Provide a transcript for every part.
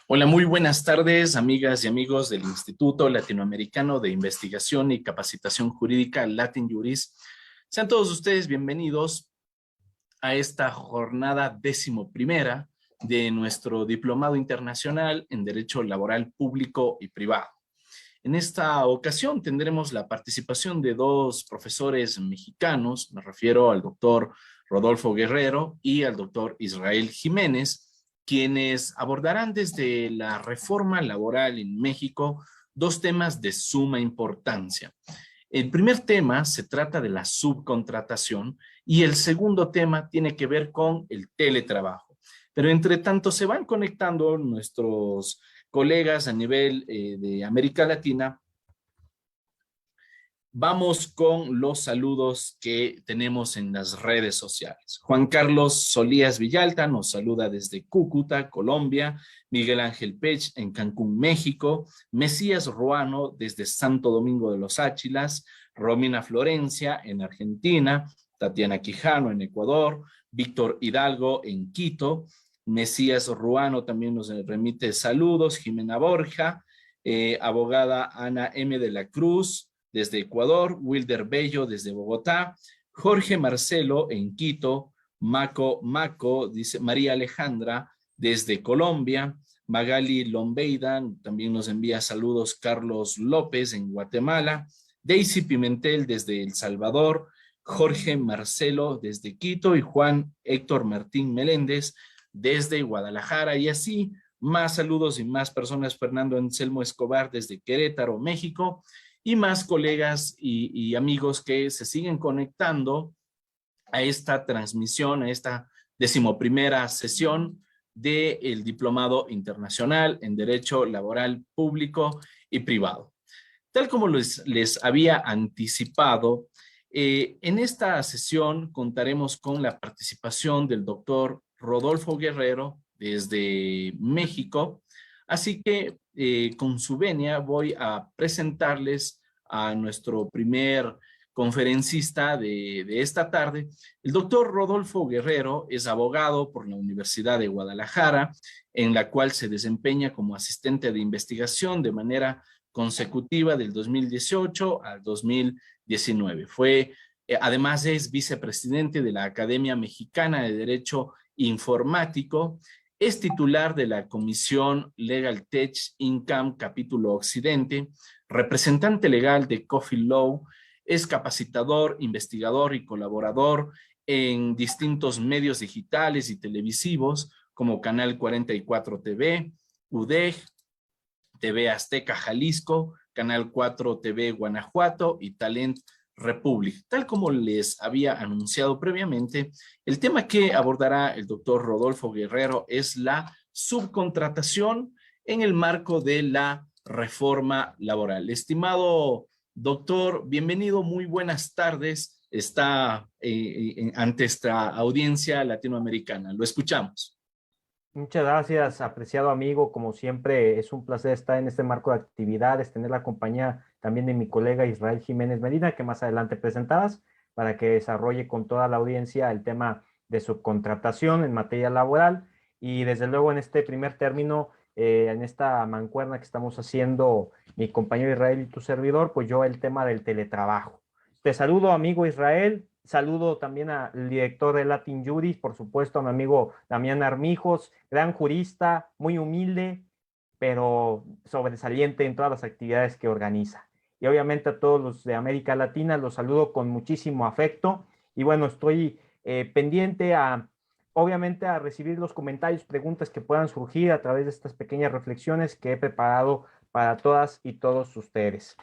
Hola, muy buenas tardes, amigas y amigos del Instituto Latinoamericano de Investigación y Capacitación Jurídica, Latin Juris. Sean todos ustedes bienvenidos a esta jornada 11ª de nuestro Diplomado Internacional en Derecho Laboral Público y Privado. En esta ocasión tendremos la participación de dos profesores mexicanos, me refiero al doctor Rodolfo Guerrero y al doctor Israel Jiménez, quienes abordarán desde la reforma laboral en México dos temas de suma importancia. El primer tema se trata de la subcontratación y el segundo tema tiene que ver con el teletrabajo. Pero entre tanto se van conectando nuestros colegas a nivel de América Latina. Vamos con los saludos que tenemos en las redes sociales. Juan Carlos Solías Villalta nos saluda desde Cúcuta, Colombia. Miguel Ángel Pech en Cancún, México. Mesías Ruano desde Santo Domingo de los Áchilas. Romina Florencia en Argentina. Tatiana Quijano en Ecuador. Víctor Hidalgo en Quito. Mesías Ruano también nos remite saludos. Jimena Borja. Abogada Ana M. de la Cruz desde Ecuador, Wilder Bello desde Bogotá, Jorge Marcelo en Quito, Maco, dice María Alejandra desde Colombia, Magali Lombeida también nos envía saludos, Carlos López en Guatemala, Daisy Pimentel desde El Salvador, Jorge Marcelo desde Quito y Juan Héctor Martín Meléndez desde Guadalajara, y así más saludos y más personas, Fernando Anselmo Escobar desde Querétaro, México, y más colegas y amigos que se siguen conectando a esta transmisión, a esta 11ª sesión del Diplomado Internacional en Derecho Laboral Público y Privado. Tal como les había anticipado, en esta sesión contaremos con la participación del doctor Rodolfo Guerrero desde México. Así que con su venia voy a presentarles a nuestro primer conferencista de esta tarde. El doctor Rodolfo Guerrero es abogado por la Universidad de Guadalajara, en la cual se desempeña como asistente de investigación de manera consecutiva del 2018 al 2019. Además es vicepresidente de la Academia Mexicana de Derecho Informático. Es titular de la Comisión Legal Tech INCAM Capítulo Occidente, representante legal de Coffee Law, es capacitador, investigador y colaborador en distintos medios digitales y televisivos como Canal 44 TV, UDEG, TV Azteca Jalisco, Canal 4 TV Guanajuato y Talent Republic. Tal como les había anunciado previamente, el tema que abordará el doctor Rodolfo Guerrero es la subcontratación en el marco de la reforma laboral. Estimado doctor, bienvenido, muy buenas tardes. Está ante esta audiencia latinoamericana. Lo escuchamos. Muchas gracias, apreciado amigo. Como siempre, es un placer estar en este marco de actividades, tener la compañía también de mi colega Israel Jiménez Medina, que más adelante presentarás, para que desarrolle con toda la audiencia el tema de subcontratación en materia laboral. Y desde luego en este primer término, en esta mancuerna que estamos haciendo mi compañero Israel y tu servidor, pues yo el tema del teletrabajo. Te saludo, amigo Israel. Saludo también al director de Latin Juris, por supuesto, a mi amigo Damián Armijos, gran jurista, muy humilde, pero sobresaliente en todas las actividades que organiza. Y obviamente a todos los de América Latina los saludo con muchísimo afecto. Y bueno, estoy pendiente obviamente a recibir los comentarios, preguntas que puedan surgir a través de estas pequeñas reflexiones que he preparado para todas y todos ustedes.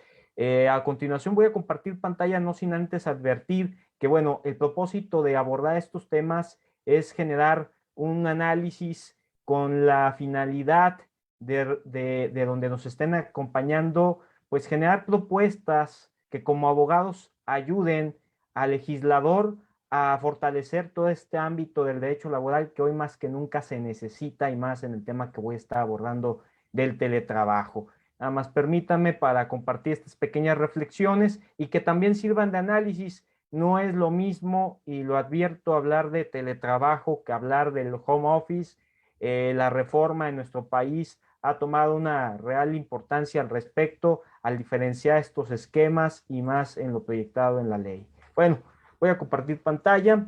A continuación voy a compartir pantalla, no sin antes advertir que, bueno, el propósito de abordar estos temas es generar un análisis con la finalidad de donde nos estén acompañando, pues generar propuestas que como abogados ayuden al legislador a fortalecer todo este ámbito del derecho laboral que hoy más que nunca se necesita, y más en el tema que voy a estar abordando del teletrabajo. Nada más permítanme para compartir estas pequeñas reflexiones y que también sirvan de análisis. No es lo mismo, y lo advierto, hablar de teletrabajo que hablar del home office. La reforma en nuestro país ha tomado una real importancia al respecto, al diferenciar estos esquemas y más en lo proyectado en la ley. Bueno, voy a compartir pantalla.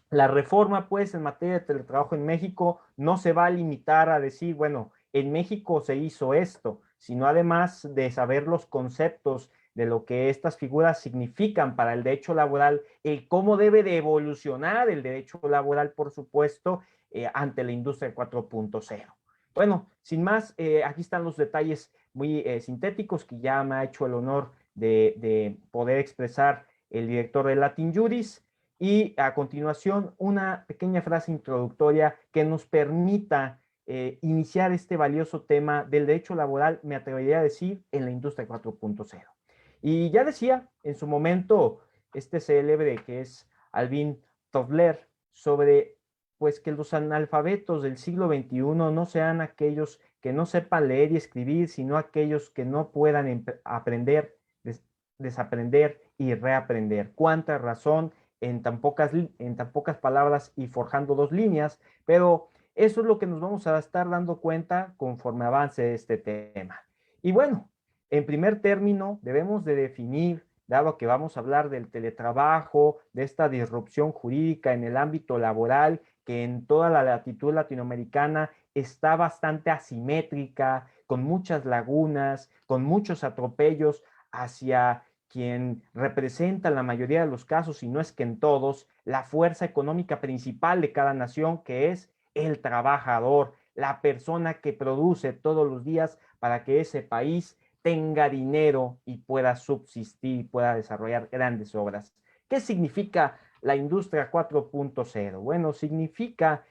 La reforma, pues, en materia de teletrabajo en México no se va a limitar a decir, bueno, en México se hizo esto, sino además de saber los conceptos de lo que estas figuras significan para el derecho laboral, el cómo debe de evolucionar el derecho laboral, por supuesto, ante la industria 4.0. Bueno, sin más, aquí están los detalles muy sintéticos que ya me ha hecho el honor de poder expresar el director de Latin Juris. Y a continuación, una pequeña frase introductoria que nos permita iniciar este valioso tema del derecho laboral, me atrevería a decir, en la industria 4.0. Y ya decía en su momento este célebre que es Alvin Toffler sobre pues que los analfabetos del siglo XXI no sean aquellos que no sepan leer y escribir, sino aquellos que no puedan aprender, desaprender y reaprender. Cuánta razón en tan pocas palabras y forjando dos líneas, pero eso es lo que nos vamos a estar dando cuenta conforme avance este tema. Y bueno, en primer término, debemos de definir, dado que vamos a hablar del teletrabajo, de esta disrupción jurídica en el ámbito laboral, que en toda la latitud latinoamericana está bastante asimétrica, con muchas lagunas, con muchos atropellos hacia quien representa en la mayoría de los casos, y no es que en todos, la fuerza económica principal de cada nación, que es el trabajador, la persona que produce todos los días para que ese país tenga dinero y pueda subsistir y pueda desarrollar grandes obras. ¿Qué significa la industria 4.0? Bueno, significa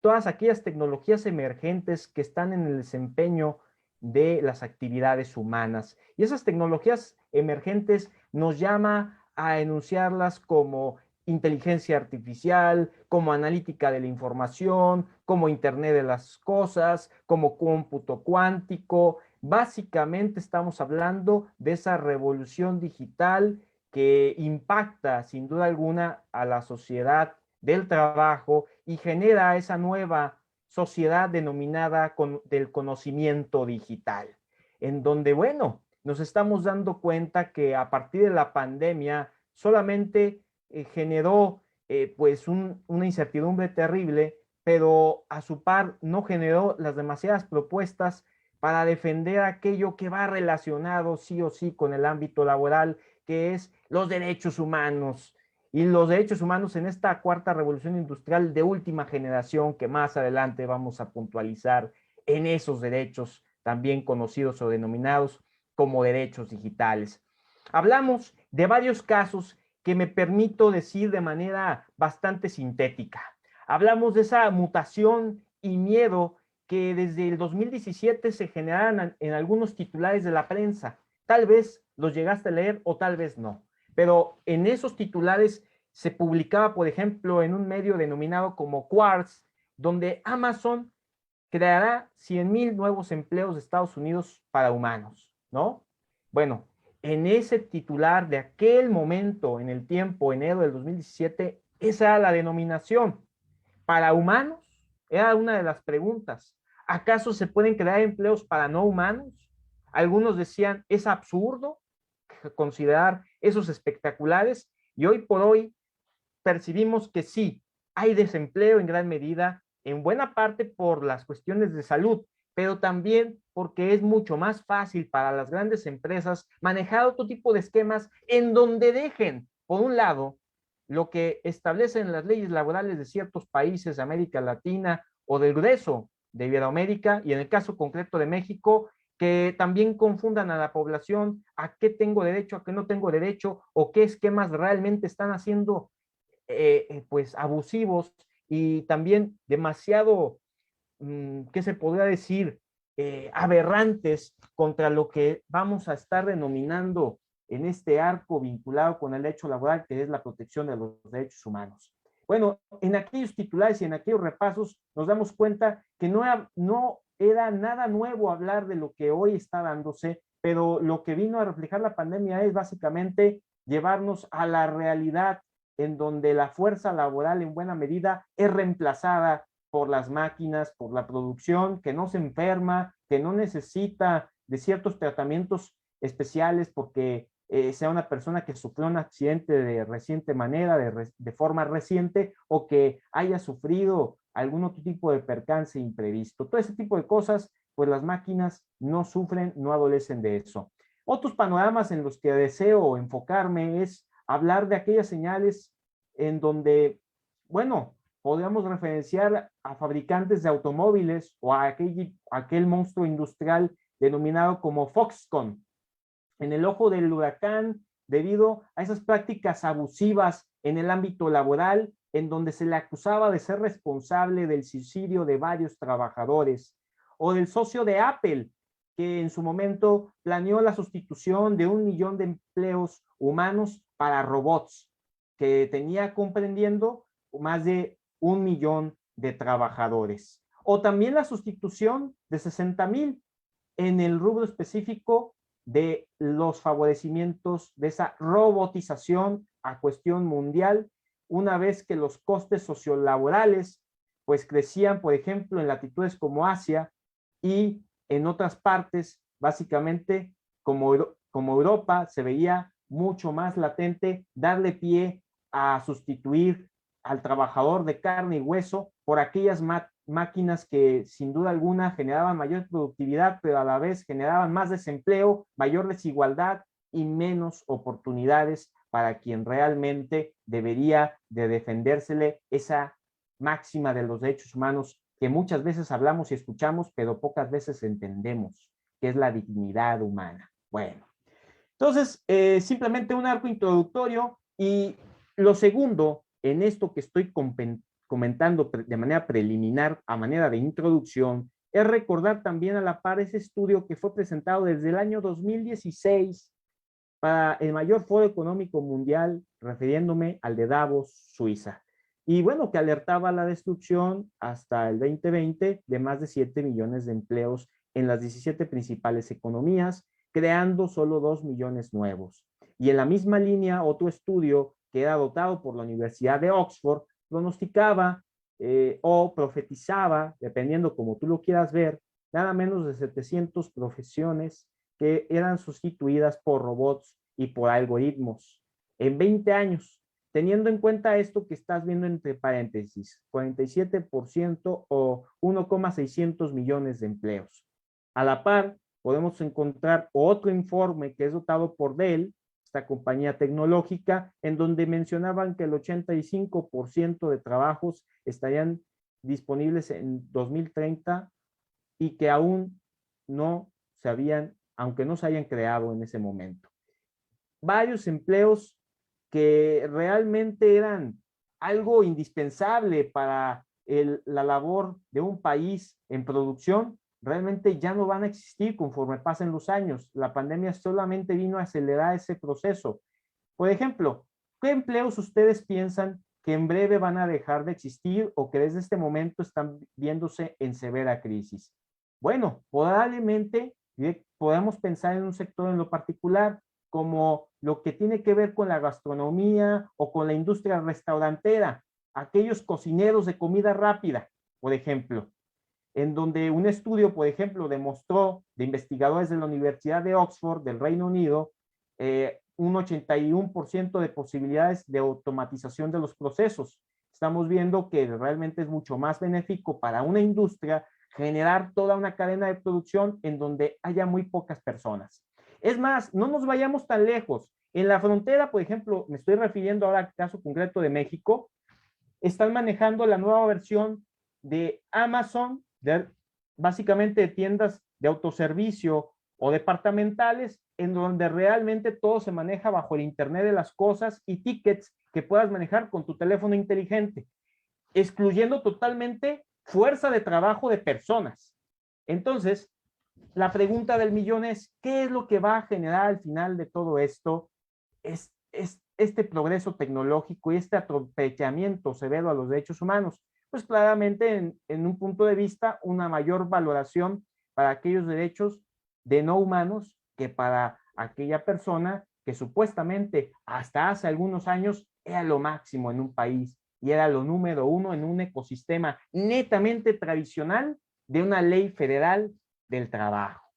todas aquellas tecnologías emergentes que están en el desempeño de las actividades humanas. Y esas tecnologías emergentes nos llama a enunciarlas como inteligencia artificial, como analítica de la información, como Internet de las cosas, como cómputo cuántico. Básicamente estamos hablando de esa revolución digital que impacta sin duda alguna a la sociedad del trabajo y genera esa nueva sociedad denominada del conocimiento digital, en donde, bueno, nos estamos dando cuenta que a partir de la pandemia solamente generó pues una incertidumbre terrible, pero a su par no generó las demasiadas propuestas para defender aquello que va relacionado sí o sí con el ámbito laboral, que es los derechos humanos, y los derechos humanos en esta cuarta revolución industrial de última generación que más adelante vamos a puntualizar en esos derechos también conocidos o denominados como derechos digitales. Hablamos de varios casos que me permito decir de manera bastante sintética. Hablamos de esa mutación y miedo que desde el 2017 se generaron en algunos titulares de la prensa. Tal vez los llegaste a leer o tal vez no. Pero en esos titulares se publicaba, por ejemplo, en un medio denominado como Quartz, donde Amazon creará 100,000 nuevos empleos de Estados Unidos para humanos, ¿no? Bueno, en ese titular de aquel momento, en el tiempo, enero del 2017, esa era la denominación. Para humanos, era una de las preguntas. ¿Acaso se pueden crear empleos para no humanos? Algunos decían, es absurdo considerar esos espectaculares, y hoy por hoy percibimos que sí, hay desempleo en gran medida, en buena parte por las cuestiones de salud, pero también porque es mucho más fácil para las grandes empresas manejar otro tipo de esquemas en donde dejen, por un lado, lo que establecen las leyes laborales de ciertos países de América Latina o del grueso de Iberoamérica, y en el caso concreto de México, que también confundan a la población a qué tengo derecho, a qué no tengo derecho, o qué esquemas realmente están haciendo pues abusivos y también demasiado, ¿qué se podría decir? Aberrantes contra lo que vamos a estar denominando en este arco vinculado con el derecho laboral, que es la protección de los derechos humanos. Bueno, en aquellos titulares y en aquellos repasos nos damos cuenta que no era nada nuevo hablar de lo que hoy está dándose, pero lo que vino a reflejar la pandemia es básicamente llevarnos a la realidad en donde la fuerza laboral en buena medida es reemplazada por las máquinas, por la producción, que no se enferma, que no necesita de ciertos tratamientos especiales porque sea una persona que sufrió un accidente de reciente manera, de forma reciente, o que haya sufrido algún otro tipo de percance imprevisto. Todo ese tipo de cosas, pues las máquinas no sufren, no adolecen de eso. Otros panoramas en los que deseo enfocarme es hablar de aquellas señales en donde, bueno, podríamos referenciar a fabricantes de automóviles o a aquel monstruo industrial denominado como Foxconn, en el ojo del huracán debido a esas prácticas abusivas en el ámbito laboral, en donde se le acusaba de ser responsable del suicidio de varios trabajadores, o del socio de Apple, que en su momento planeó la sustitución de 1 millón de empleos humanos para robots, que tenía comprendiendo más de 1 millón de trabajadores. O también la sustitución de 60,000 en el rubro específico de los favorecimientos de esa robotización a cuestión mundial, una vez que los costes sociolaborales pues crecían, por ejemplo, en latitudes como Asia y en otras partes, básicamente como Europa, se veía mucho más latente darle pie a sustituir al trabajador de carne y hueso por aquellas máquinas que sin duda alguna generaban mayor productividad, pero a la vez generaban más desempleo, mayor desigualdad y menos oportunidades para quien realmente debería de defendérsele esa máxima de los derechos humanos que muchas veces hablamos y escuchamos, pero pocas veces entendemos, que es la dignidad humana. Bueno, entonces, simplemente un arco introductorio y lo segundo en esto que estoy comentando de manera preliminar, a manera de introducción, es recordar también a la par ese estudio que fue presentado desde el año 2016 para el mayor foro económico mundial, refiriéndome al de Davos, Suiza. Y bueno, que alertaba la destrucción hasta el 2020 de más de 7 millones de empleos en las 17 principales economías, creando solo 2 millones nuevos. Y en la misma línea, otro estudio que era dotado por la Universidad de Oxford pronosticaba o profetizaba, dependiendo como tú lo quieras ver, nada menos de 700 profesiones que eran sustituidas por robots y por algoritmos en 20 años, teniendo en cuenta esto que estás viendo entre paréntesis, 47% o 1,600 millones de empleos. A la par, podemos encontrar otro informe que es dotado por Dell, esta compañía tecnológica, en donde mencionaban que el 85% de trabajos estarían disponibles en 2030 y que aún no se habían, aunque no se hayan creado en ese momento. Varios empleos que realmente eran algo indispensable para la labor de un país en producción, realmente ya no van a existir conforme pasen los años. La pandemia solamente vino a acelerar ese proceso. Por ejemplo, ¿qué empleos ustedes piensan que en breve van a dejar de existir o que desde este momento están viéndose en severa crisis? Bueno, probablemente podamos pensar en un sector en lo particular, como lo que tiene que ver con la gastronomía o con la industria restaurantera, aquellos cocineros de comida rápida, por ejemplo, en donde un estudio, por ejemplo, demostró de investigadores de la Universidad de Oxford del Reino Unido un 81% de posibilidades de automatización de los procesos. Estamos viendo que realmente es mucho más benéfico para una industria generar toda una cadena de producción en donde haya muy pocas personas. Es más, no nos vayamos tan lejos. En la frontera, por ejemplo, me estoy refiriendo ahora al caso concreto de México, están manejando la nueva versión de Amazon, básicamente de tiendas de autoservicio o departamentales, en donde realmente todo se maneja bajo el Internet de las cosas y tickets que puedas manejar con tu teléfono inteligente, excluyendo totalmente fuerza de trabajo de personas. Entonces, la pregunta del millón es, ¿qué es lo que va a generar al final de todo esto? Es este progreso tecnológico y este atropellamiento severo a los derechos humanos. Pues claramente en un punto de vista, una mayor valoración para aquellos derechos de no humanos que para aquella persona que supuestamente hasta hace algunos años era lo máximo en un país y era lo número uno en un ecosistema netamente tradicional de una ley federal del trabajo,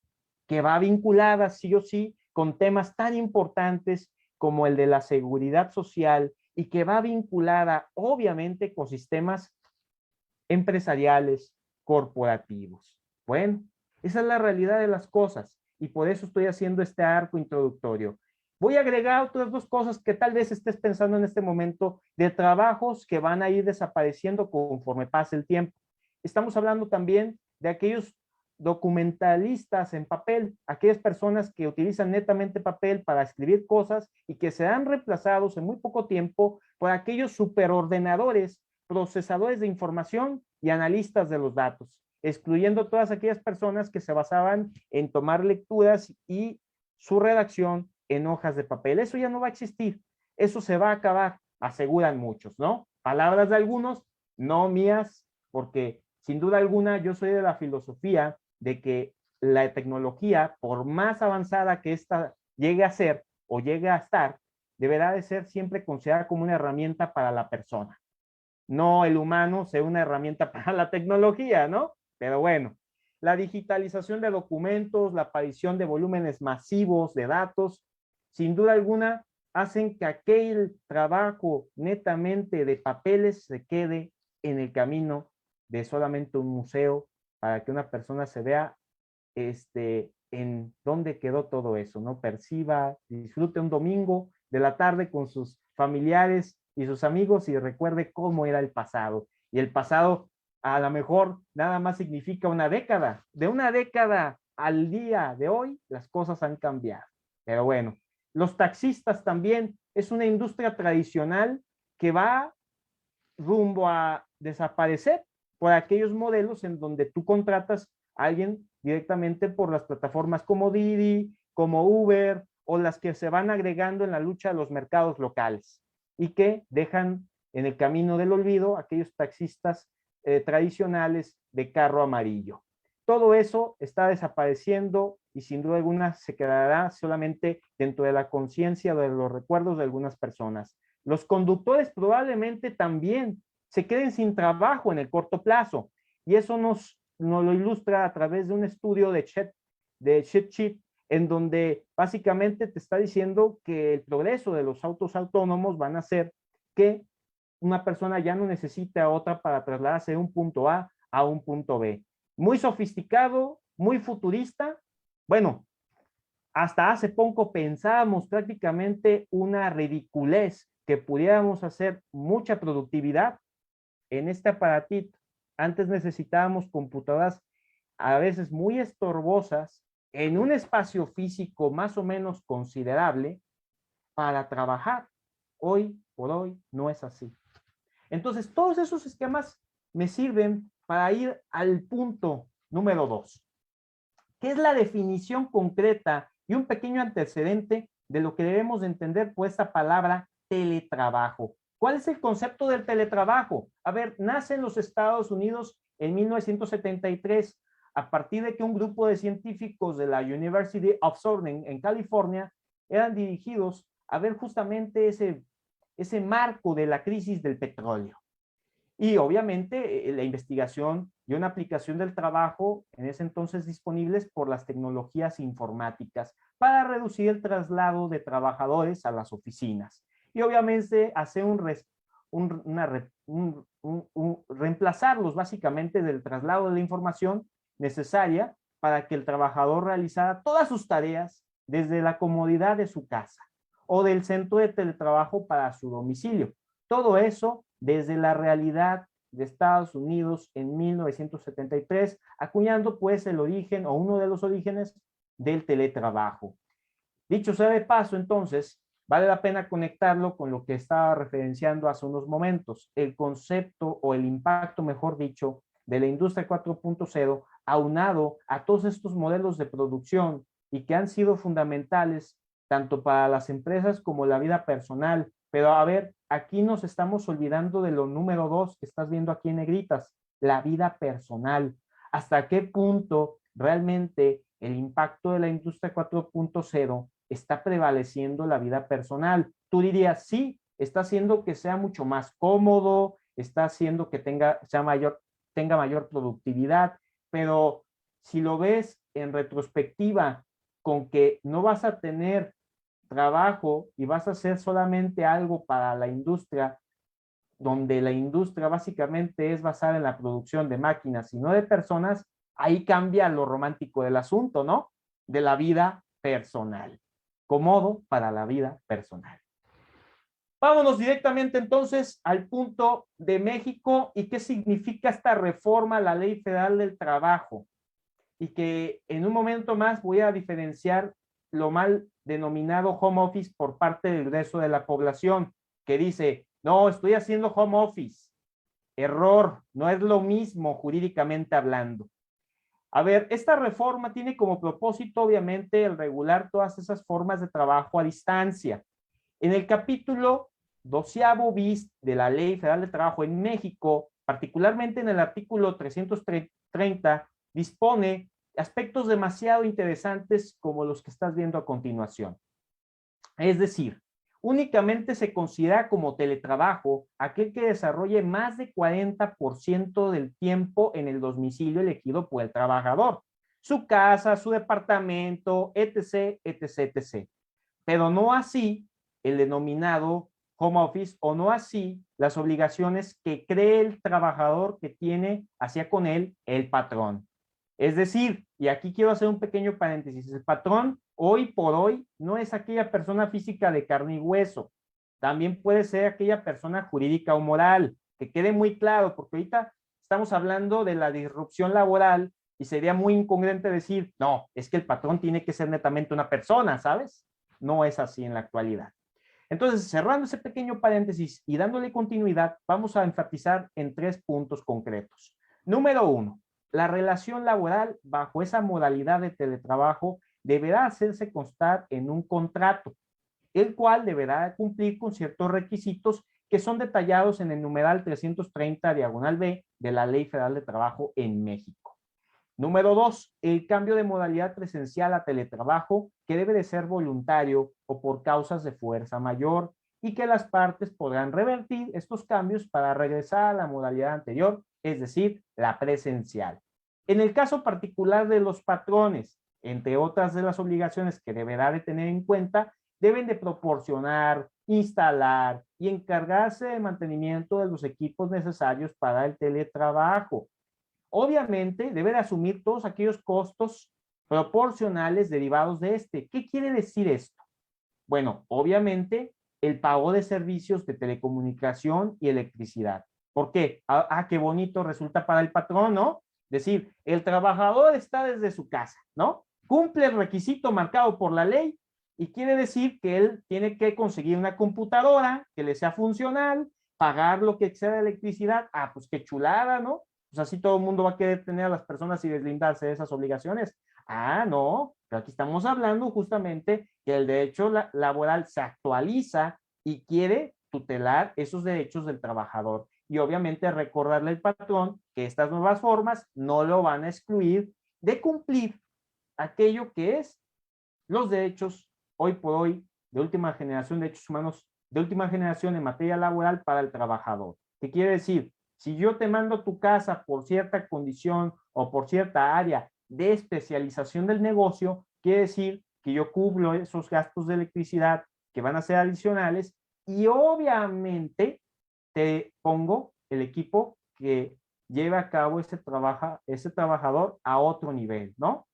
que va vinculada sí o sí con temas tan importantes como el de la seguridad social y que va vinculada obviamente con sistemas empresariales, corporativos. Bueno, esa es la realidad de las cosas y por eso estoy haciendo este arco introductorio. Voy a agregar otras dos cosas que tal vez estés pensando en este momento de trabajos que van a ir desapareciendo conforme pase el tiempo. Estamos hablando también de aquellos documentalistas en papel, aquellas personas que utilizan netamente papel para escribir cosas y que serán reemplazados en muy poco tiempo por aquellos superordenadores, procesadores de información y analistas de los datos, excluyendo todas aquellas personas que se basaban en tomar lecturas y su redacción en hojas de papel. Eso ya no va a existir, eso se va a acabar, aseguran muchos, ¿no? Palabras de algunos, no mías, porque sin duda alguna yo soy de la filosofía de que la tecnología, por más avanzada que ésta llegue a ser o llegue a estar, deberá de ser siempre considerada como una herramienta para la persona. No el humano sea una herramienta para la tecnología, ¿no? Pero bueno, la digitalización de documentos, la aparición de volúmenes masivos de datos, sin duda alguna, hacen que aquel trabajo netamente de papeles se quede en el camino de solamente un museo para que una persona se vea en dónde quedó todo eso, ¿no? Perciba, disfrute un domingo de la tarde con sus familiares y sus amigos y recuerde cómo era el pasado. Y el pasado a lo mejor nada más significa una década. De una década al día de hoy, las cosas han cambiado. Pero bueno, los taxistas también es una industria tradicional que va rumbo a desaparecer por aquellos modelos en donde tú contratas a alguien directamente por las plataformas como Didi, como Uber o las que se van agregando en la lucha de los mercados locales y que dejan en el camino del olvido aquellos taxistas tradicionales de carro amarillo. Todo eso está desapareciendo y sin duda alguna se quedará solamente dentro de la conciencia de los recuerdos de algunas personas. Los conductores probablemente también se queden sin trabajo en el corto plazo y eso nos lo ilustra a través de un estudio de Sheet, en donde básicamente te está diciendo que el progreso de los autos autónomos van a hacer que una persona ya no necesite a otra para trasladarse de un punto a un punto B. Muy sofisticado, muy futurista. Bueno, hasta hace poco pensábamos prácticamente una ridiculez que pudiéramos hacer mucha productividad en este aparatito. Antes necesitábamos computadoras a veces muy estorbosas en un espacio físico más o menos considerable para trabajar. Hoy por hoy no es así. Entonces, todos esos esquemas me sirven para ir al punto número 2, que es la definición concreta y un pequeño antecedente de lo que debemos de entender por esta palabra teletrabajo. ¿Cuál es el concepto del teletrabajo? A ver, nace en los Estados Unidos en 1973 a partir de que un grupo de científicos de la University of Southern en California eran dirigidos a ver justamente ese marco de la crisis del petróleo. Y obviamente la investigación y una aplicación del trabajo en ese entonces disponibles por las tecnologías informáticas para reducir el traslado de trabajadores a las oficinas. Y obviamente hacer reemplazarlos básicamente del traslado de la información necesaria para que el trabajador realizara todas sus tareas desde la comodidad de su casa o del centro de teletrabajo para su domicilio. Todo eso desde la realidad de Estados Unidos en 1973, acuñando pues el origen o uno de los orígenes del teletrabajo. Dicho sea de paso, entonces, vale la pena conectarlo con lo que estaba referenciando hace unos momentos, el concepto o el impacto, mejor dicho, de la industria 4.0 aunado a todos estos modelos de producción y que han sido fundamentales tanto para las empresas como la vida personal. Pero a ver, aquí nos estamos olvidando de lo número 2 que estás viendo aquí en negritas, la vida personal. ¿Hasta qué punto realmente el impacto de la industria 4.0 está prevaleciendo la vida personal? Tú dirías, sí, está haciendo que sea mucho más cómodo, está haciendo que tenga mayor productividad, pero si lo ves en retrospectiva con que no vas a tener trabajo y vas a hacer solamente algo para la industria, donde la industria básicamente es basada en la producción de máquinas y no de personas, ahí cambia lo romántico del asunto, ¿no? De la vida personal. Cómodo para la vida personal. Vámonos directamente entonces al punto de México y qué significa esta reforma a la Ley Federal del Trabajo. Y que en un momento más voy a diferenciar lo mal denominado home office por parte del resto de la población, que dice, no, estoy haciendo home office. Error, no es lo mismo jurídicamente hablando. A ver, esta reforma tiene como propósito, obviamente, el regular todas esas formas de trabajo a distancia. En el capítulo 12º bis de la Ley Federal de Trabajo en México, particularmente en el artículo 330, dispone aspectos demasiado interesantes como los que estás viendo a continuación. Es decir, únicamente se considera como teletrabajo aquel que desarrolle más de 40% del tiempo en el domicilio elegido por el trabajador, su casa, su departamento, etc., etc., etc. Pero no así el denominado home office o no así las obligaciones que cree el trabajador que tiene hacia con él el patrón. Es decir, y aquí quiero hacer un pequeño paréntesis, el patrón hoy por hoy no es aquella persona física de carne y hueso, también puede ser aquella persona jurídica o moral, que quede muy claro, porque ahorita estamos hablando de la disrupción laboral y sería muy incongruente decir, no, es que el patrón tiene que ser netamente una persona, ¿sabes? No es así en la actualidad. Entonces, cerrando ese pequeño paréntesis y dándole continuidad, vamos a enfatizar en 3 puntos concretos. Número 1, la relación laboral bajo esa modalidad de teletrabajo deberá hacerse constar en un contrato, el cual deberá cumplir con ciertos requisitos que son detallados en el numeral 330 diagonal B de la Ley Federal de Trabajo en México. Número 2, el cambio de modalidad presencial a teletrabajo que debe de ser voluntario o por causas de fuerza mayor y que las partes podrán revertir estos cambios para regresar a la modalidad anterior, es decir, la presencial. En el caso particular de los patrones, entre otras de las obligaciones que deberá de tener en cuenta, deben de proporcionar, instalar y encargarse del mantenimiento de los equipos necesarios para el teletrabajo. Obviamente, debe de asumir todos aquellos costos proporcionales derivados de este. ¿Qué quiere decir esto? Bueno, obviamente, el pago de servicios de telecomunicación y electricidad. ¿Por qué? Qué bonito resulta para el patrón, ¿no? Es decir, el trabajador está desde su casa, ¿no? Cumple el requisito marcado por la ley y quiere decir que él tiene que conseguir una computadora que le sea funcional, pagar lo que exceda de electricidad. Pues qué chulada, ¿no? Pues así todo el mundo va a querer tener a las personas y deslindarse de esas obligaciones. No, pero aquí estamos hablando justamente que el derecho laboral se actualiza y quiere tutelar esos derechos del trabajador. Y obviamente recordarle al patrón que estas nuevas formas no lo van a excluir de cumplir aquello que es los derechos hoy por hoy de última generación, derechos humanos de última generación en materia laboral para el trabajador. ¿Qué quiere decir? Si yo te mando a tu casa por cierta condición o por cierta área de especialización del negocio, quiere decir que yo cubro esos gastos de electricidad que van a ser adicionales y obviamente te pongo el equipo que lleve a cabo ese trabajador a otro nivel, ¿no?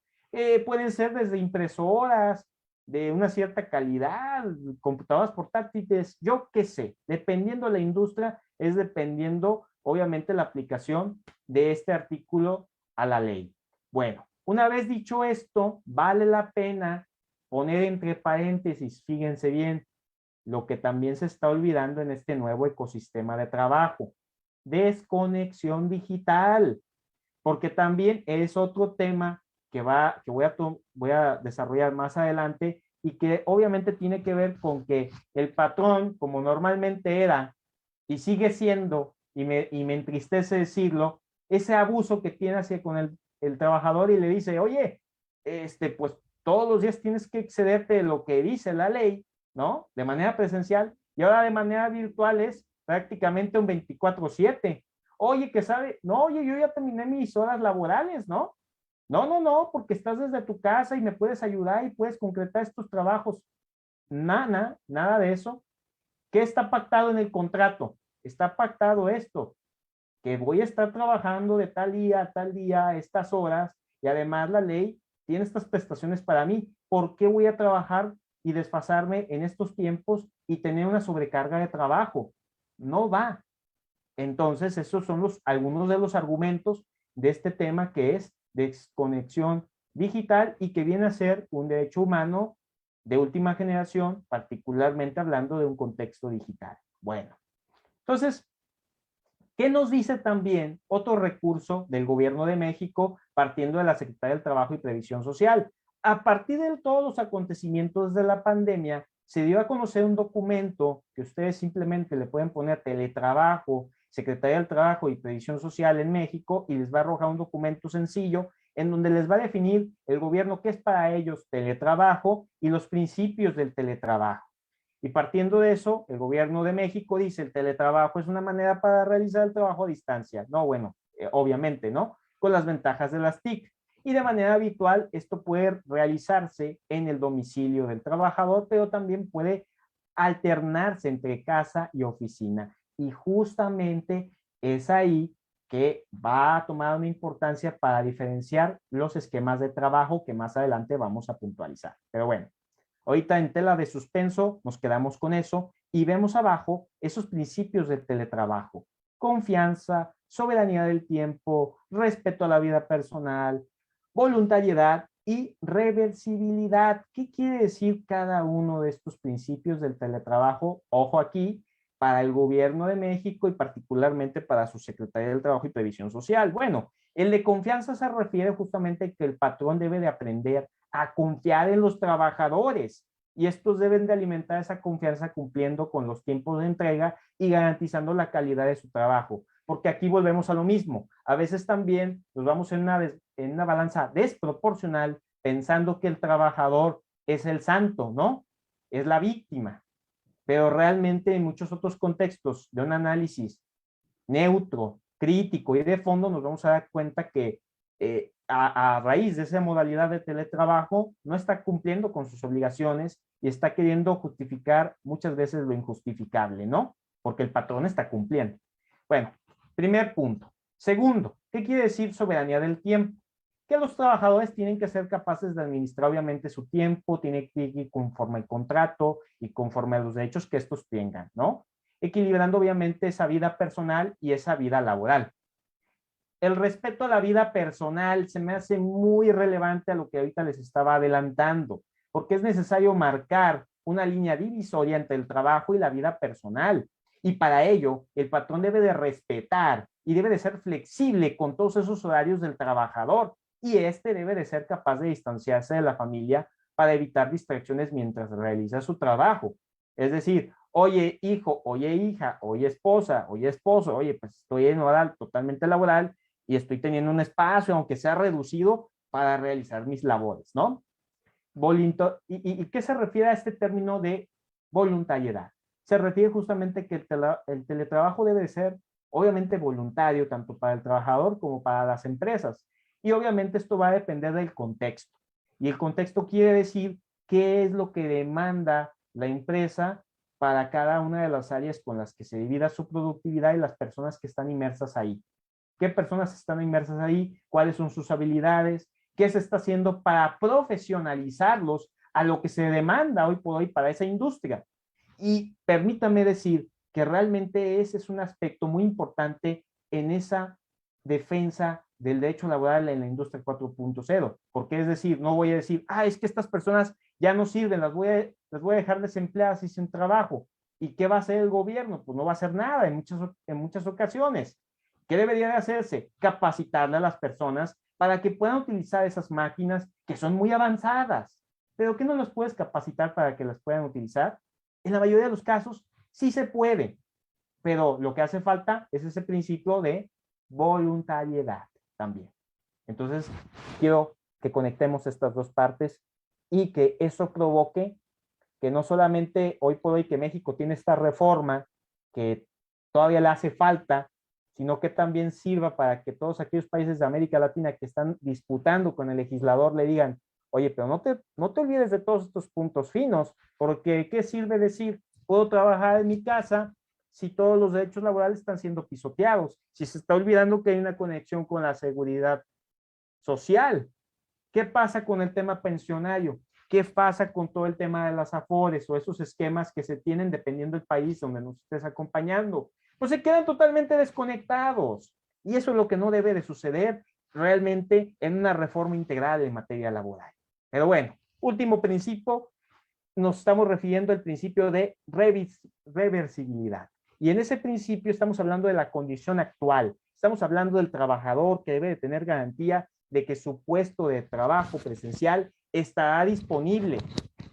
Pueden ser desde impresoras de una cierta calidad, computadoras portátiles, yo qué sé, dependiendo de la industria, es dependiendo, obviamente, la aplicación de este artículo a la ley. Bueno, una vez dicho esto, vale la pena poner entre paréntesis, fíjense bien, lo que también se está olvidando en este nuevo ecosistema de trabajo, desconexión digital, porque también es otro tema que voy a desarrollar más adelante y que obviamente tiene que ver con que el patrón, como normalmente era y sigue siendo, y me entristece decirlo, ese abuso que tiene hacia con el trabajador y le dice, oye, pues todos los días tienes que excederte de lo que dice la ley, ¿no? De manera presencial, Y ahora de manera virtual es prácticamente un 24/7. Oye, que sabe, no, oye, yo ya terminé mis horas laborales, ¿no? No, no, no, porque estás desde tu casa y me puedes ayudar y puedes concretar estos trabajos. Nada, nada de eso. ¿Qué está pactado en el contrato? Está pactado esto, que voy a estar trabajando de tal día a tal día, estas horas, y además la ley tiene estas prestaciones para mí. ¿Por qué voy a trabajar y desfasarme en estos tiempos y tener una sobrecarga de trabajo? No va. Entonces, esos son algunos de los argumentos de este tema que es desconexión digital y que viene a ser un derecho humano de última generación, particularmente hablando de un contexto digital. Bueno, entonces, ¿qué nos dice también otro recurso del Gobierno de México partiendo de la Secretaría del Trabajo y Previsión Social? A partir de todos los acontecimientos de la pandemia, se dio a conocer un documento que ustedes simplemente le pueden poner teletrabajo, Secretaría del Trabajo y Previsión Social en México, y les va a arrojar un documento sencillo en donde les va a definir el gobierno qué es para ellos teletrabajo y los principios del teletrabajo. Y partiendo de eso, el gobierno de México dice el teletrabajo es una manera para realizar el trabajo a distancia. No, bueno, obviamente, ¿no? Con las ventajas de las TIC. Y de manera habitual, esto puede realizarse en el domicilio del trabajador, pero también puede alternarse entre casa y oficina. Y justamente es ahí que va a tomar una importancia para diferenciar los esquemas de trabajo que más adelante vamos a puntualizar. Pero bueno, ahorita en tela de suspenso nos quedamos con eso y vemos abajo esos principios del teletrabajo. Confianza, soberanía del tiempo, respeto a la vida personal, voluntariedad y reversibilidad. ¿Qué quiere decir cada uno de estos principios del teletrabajo? Ojo aquí, para el gobierno de México y particularmente para su Secretaría del Trabajo y Previsión Social. Bueno, el de confianza se refiere justamente a que el patrón debe de aprender a confiar en los trabajadores y estos deben de alimentar esa confianza cumpliendo con los tiempos de entrega y garantizando la calidad de su trabajo. Porque aquí volvemos a lo mismo. A veces también nos vamos en una balanza desproporcional pensando que el trabajador es el santo, ¿no? Es la víctima. Pero realmente en muchos otros contextos de un análisis neutro, crítico y de fondo, nos vamos a dar cuenta que a raíz de esa modalidad de teletrabajo no está cumpliendo con sus obligaciones y está queriendo justificar muchas veces lo injustificable, ¿no? Porque el patrón está cumpliendo. Bueno, primer punto. Segundo, ¿qué quiere decir soberanía del tiempo? Que los trabajadores tienen que ser capaces de administrar obviamente su tiempo, tiene que ir conforme al contrato y conforme a los derechos que estos tengan, ¿no? Equilibrando obviamente esa vida personal y esa vida laboral. El respeto a la vida personal se me hace muy relevante a lo que ahorita les estaba adelantando, porque es necesario marcar una línea divisoria entre el trabajo y la vida personal. Y para ello, el patrón debe de respetar y debe de ser flexible con todos esos horarios del trabajador. Y este debe de ser capaz de distanciarse de la familia para evitar distracciones mientras realiza su trabajo. Es decir, oye hijo, oye hija, oye esposa, oye esposo, oye, pues estoy en hora totalmente laboral y estoy teniendo un espacio, aunque sea reducido, para realizar mis labores, ¿no? ¿Y qué se refiere a este término de voluntariedad? Se refiere justamente que el teletrabajo debe ser obviamente voluntario, tanto para el trabajador como para las empresas. Y obviamente esto va a depender del contexto. Y el contexto quiere decir qué es lo que demanda la empresa para cada una de las áreas con las que se divida su productividad y las personas que están inmersas ahí. ¿Qué personas están inmersas ahí? ¿Cuáles son sus habilidades? ¿Qué se está haciendo para profesionalizarlos a lo que se demanda hoy por hoy para esa industria? Y permítame decir que realmente ese es un aspecto muy importante en esa defensa del derecho laboral en la industria 4.0, porque es decir, no voy a decir, es que estas personas ya no sirven, las voy a dejar desempleadas y sin trabajo. ¿Y qué va a hacer el gobierno? Pues no va a hacer nada en muchas ocasiones. ¿Qué debería de hacerse? Capacitarle a las personas para que puedan utilizar esas máquinas que son muy avanzadas. ¿Pero qué no los puedes capacitar para que las puedan utilizar? En la mayoría de los casos sí se puede, pero lo que hace falta es ese principio de voluntariedad también. Entonces, quiero que conectemos estas dos partes y que eso provoque que no solamente hoy por hoy que México tiene esta reforma que todavía le hace falta, sino que también sirva para que todos aquellos países de América Latina que están disputando con el legislador le digan, oye, pero no te olvides de todos estos puntos finos, porque ¿qué sirve decir, puedo trabajar en mi casa si todos los derechos laborales están siendo pisoteados? Si se está olvidando que hay una conexión con la seguridad social. ¿Qué pasa con el tema pensionario? ¿Qué pasa con todo el tema de las afores o esos esquemas que se tienen dependiendo del país donde nos estés acompañando? Pues se quedan totalmente desconectados. Y eso es lo que no debe de suceder realmente en una reforma integral en materia laboral. Pero bueno, último principio, nos estamos refiriendo al principio de reversibilidad. Y en ese principio estamos hablando de la condición actual. Estamos hablando del trabajador que debe de tener garantía de que su puesto de trabajo presencial estará disponible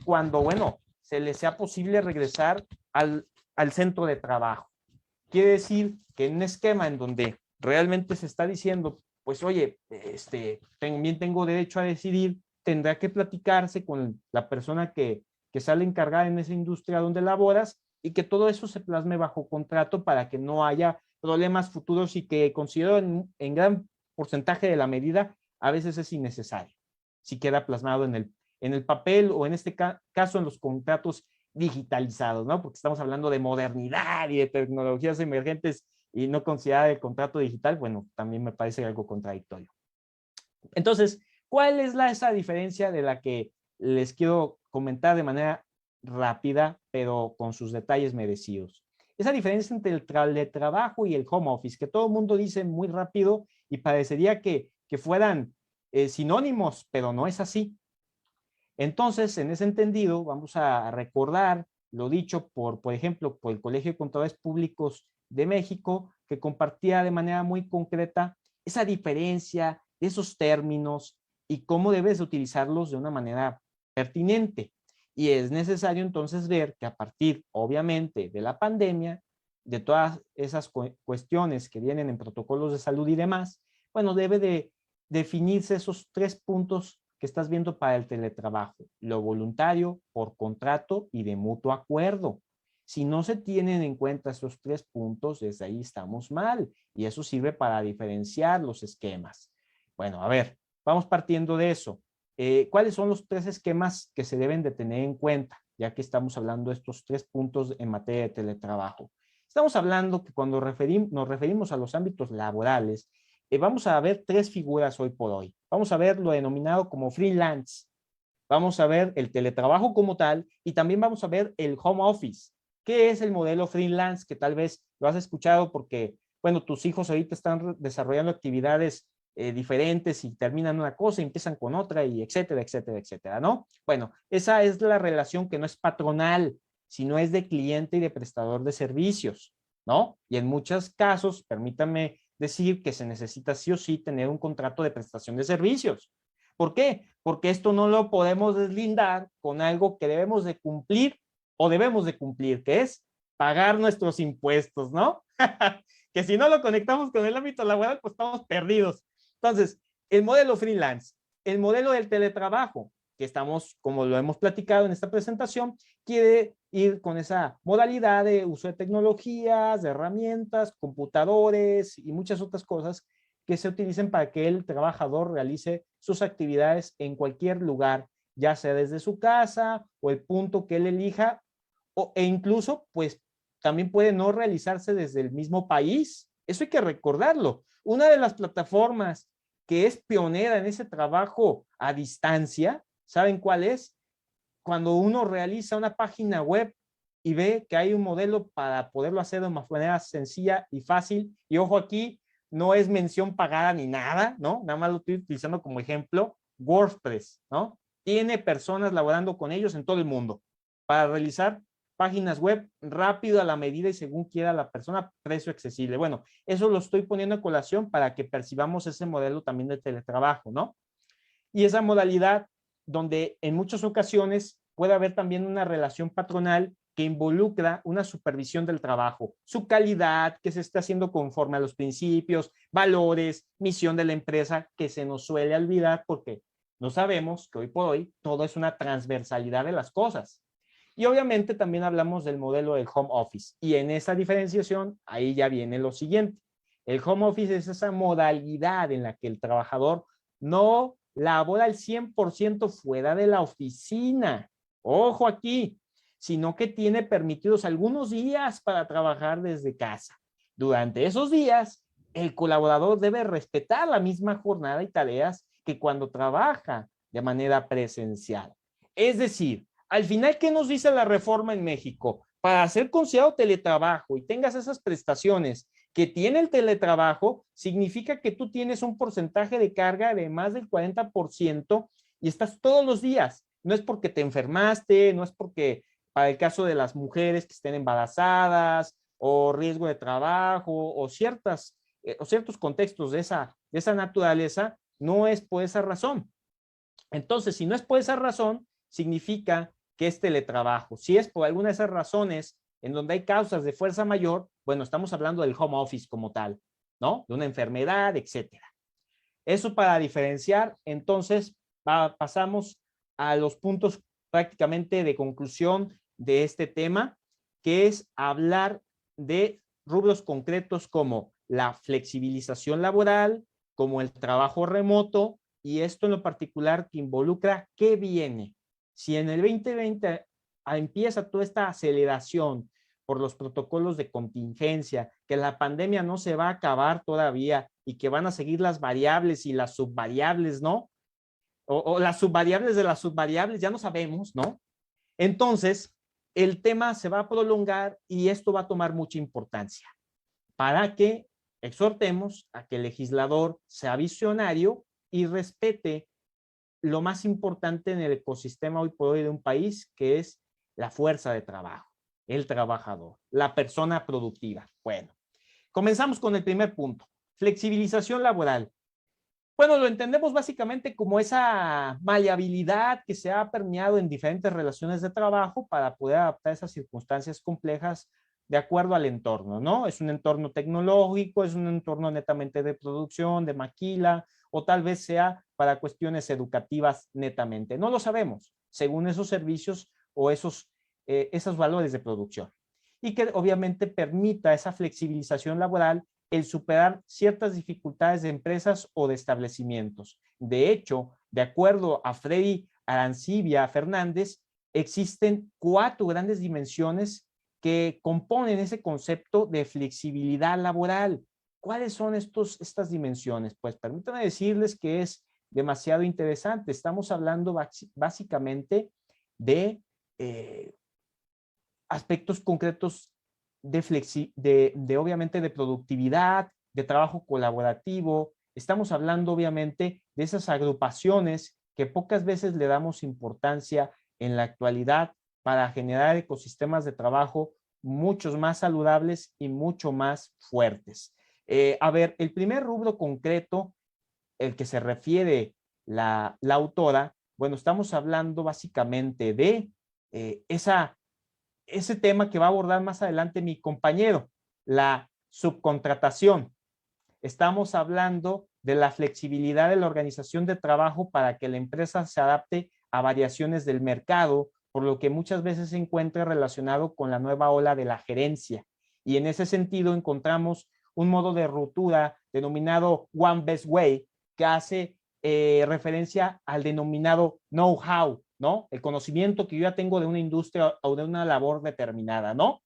cuando, bueno, se le sea posible regresar al centro de trabajo. Quiere decir que en un esquema en donde realmente se está diciendo, pues oye, también tengo derecho a decidir, tendrá que platicarse con la persona que sale encargada en esa industria donde laboras y que todo eso se plasme bajo contrato para que no haya problemas futuros y que considero en gran porcentaje de la medida a veces es innecesario. Si queda plasmado en el papel o en este caso en los contratos digitalizados, ¿no? Porque estamos hablando de modernidad y de tecnologías emergentes y no considerar el contrato digital, bueno, también me parece algo contradictorio. Entonces, ¿cuál es esa diferencia de la que les quiero comentar de manera rápida, pero con sus detalles merecidos? Esa diferencia entre el teletrabajo y el home office, que todo el mundo dice muy rápido y parecería que fueran sinónimos, pero no es así. Entonces, en ese entendido, vamos a recordar lo dicho por ejemplo, por el Colegio de Contadores Públicos de México, que compartía de manera muy concreta esa diferencia de esos términos y cómo debes utilizarlos de una manera pertinente. Y es necesario entonces ver que a partir, obviamente, de la pandemia, de todas esas cuestiones que vienen en protocolos de salud y demás, bueno, debe de definirse esos 3 puntos que estás viendo para el teletrabajo: lo voluntario, por contrato y de mutuo acuerdo. Si no se tienen en cuenta esos 3 puntos, desde ahí estamos mal y eso sirve para diferenciar los esquemas. Bueno, a ver, vamos partiendo de eso. ¿Cuáles son los 3 esquemas que se deben de tener en cuenta, ya que estamos hablando de estos 3 puntos en materia de teletrabajo? Estamos hablando que cuando nos referimos a los ámbitos laborales, vamos a ver 3 figuras hoy por hoy. Vamos a ver lo denominado como freelance, vamos a ver el teletrabajo como tal y también vamos a ver el home office. ¿Qué es el modelo freelance? Que tal vez lo has escuchado porque, bueno, tus hijos ahorita están desarrollando actividades diferentes y terminan una cosa y empiezan con otra y etcétera, etcétera, etcétera, ¿no? Bueno, esa es la relación que no es patronal, sino es de cliente y de prestador de servicios, ¿no? Y en muchos casos, permítanme decir que se necesita sí o sí tener un contrato de prestación de servicios. ¿Por qué? Porque esto no lo podemos deslindar con algo que debemos de cumplir o debemos de cumplir, que es pagar nuestros impuestos, ¿no? Que si no lo conectamos con el ámbito laboral, pues estamos perdidos. Entonces, el modelo freelance, el modelo del teletrabajo, que estamos, como lo hemos platicado en esta presentación, quiere ir con esa modalidad de uso de tecnologías, de herramientas, computadores y muchas otras cosas que se utilicen para que el trabajador realice sus actividades en cualquier lugar, ya sea desde su casa o el punto que él elija, e incluso, pues, también puede no realizarse desde el mismo país. Eso hay que recordarlo. Una de las plataformas que es pionera en ese trabajo a distancia, ¿saben cuál es? Cuando uno realiza una página web y ve que hay un modelo para poderlo hacer de una manera sencilla y fácil, y ojo aquí, no es mención pagada ni nada, ¿no? Nada más lo estoy utilizando como ejemplo, WordPress, ¿no? Tiene personas laborando con ellos en todo el mundo para realizar páginas web rápido, a la medida y según quiera la persona, precio accesible. Bueno, eso lo estoy poniendo a colación para que percibamos ese modelo también de teletrabajo, ¿no? Y esa modalidad donde en muchas ocasiones puede haber también una relación patronal que involucra una supervisión del trabajo, su calidad, que se está haciendo conforme a los principios, valores, misión de la empresa, que se nos suele olvidar porque no sabemos que hoy por hoy todo es una transversalidad de las cosas. Y obviamente también hablamos del modelo del home office. Y en esa diferenciación, ahí ya viene lo siguiente. El home office es esa modalidad en la que el trabajador no labora al 100% fuera de la oficina. Ojo aquí, sino que tiene permitidos algunos días para trabajar desde casa. Durante esos días, el colaborador debe respetar la misma jornada y tareas que cuando trabaja de manera presencial. Es decir, al final, ¿qué nos dice la reforma en México? Para ser considerado teletrabajo y tengas esas prestaciones que tiene el teletrabajo, significa que tú tienes un porcentaje de carga de más del 40% y estás todos los días. No es porque te enfermaste, no es porque para el caso de las mujeres que estén embarazadas o riesgo de trabajo o ciertos contextos de esa naturaleza, no es por esa razón. Entonces, si no es por esa razón, significa que es teletrabajo. Si es por alguna de esas razones en donde hay causas de fuerza mayor, bueno, estamos hablando del home office como tal, ¿no? De una enfermedad, etcétera. Eso para diferenciar, entonces pasamos a los puntos prácticamente de conclusión de este tema, que es hablar de rubros concretos como la flexibilización laboral, como el trabajo remoto, y esto en lo particular que involucra qué viene. Si en el 2020 empieza toda esta aceleración por los protocolos de contingencia, que la pandemia no se va a acabar todavía y que van a seguir las variables y las subvariables, ¿no? O las subvariables de las subvariables, ya no sabemos, ¿no? Entonces, el tema se va a prolongar y esto va a tomar mucha importancia para que exhortemos a que el legislador sea visionario y respete lo más importante en el ecosistema hoy por hoy de un país, que es la fuerza de trabajo, el trabajador, la persona productiva. Bueno, comenzamos con el primer punto, flexibilización laboral. Bueno, lo entendemos básicamente como esa maleabilidad que se ha permeado en diferentes relaciones de trabajo para poder adaptar esas circunstancias complejas de acuerdo al entorno, ¿no? Es un entorno tecnológico, es un entorno netamente de producción, de maquila, o tal vez sea para cuestiones educativas netamente. No lo sabemos, según esos servicios o esos valores de producción. Y que obviamente permita esa flexibilización laboral el superar ciertas dificultades de empresas o de establecimientos. De hecho, de acuerdo a Freddy Arancibia Fernández, existen 4 grandes dimensiones que componen ese concepto de flexibilidad laboral. ¿Cuáles son estas dimensiones? Pues permítanme decirles que es demasiado interesante. Estamos hablando básicamente de aspectos concretos de obviamente de productividad, de trabajo colaborativo. Estamos hablando obviamente de esas agrupaciones que pocas veces le damos importancia en la actualidad para generar ecosistemas de trabajo muchos más saludables y mucho más fuertes. A ver, el primer rubro concreto, el que se refiere la autora, bueno, estamos hablando básicamente de ese tema que va a abordar más adelante mi compañero, la subcontratación. Estamos hablando de la flexibilidad de la organización de trabajo para que la empresa se adapte a variaciones del mercado, por lo que muchas veces se encuentra relacionado con la nueva ola de la gerencia. Y en ese sentido encontramos un modo de ruptura denominado One Best Way, que hace referencia al denominado know-how, ¿no? El conocimiento que yo ya tengo de una industria o de una labor determinada, ¿no?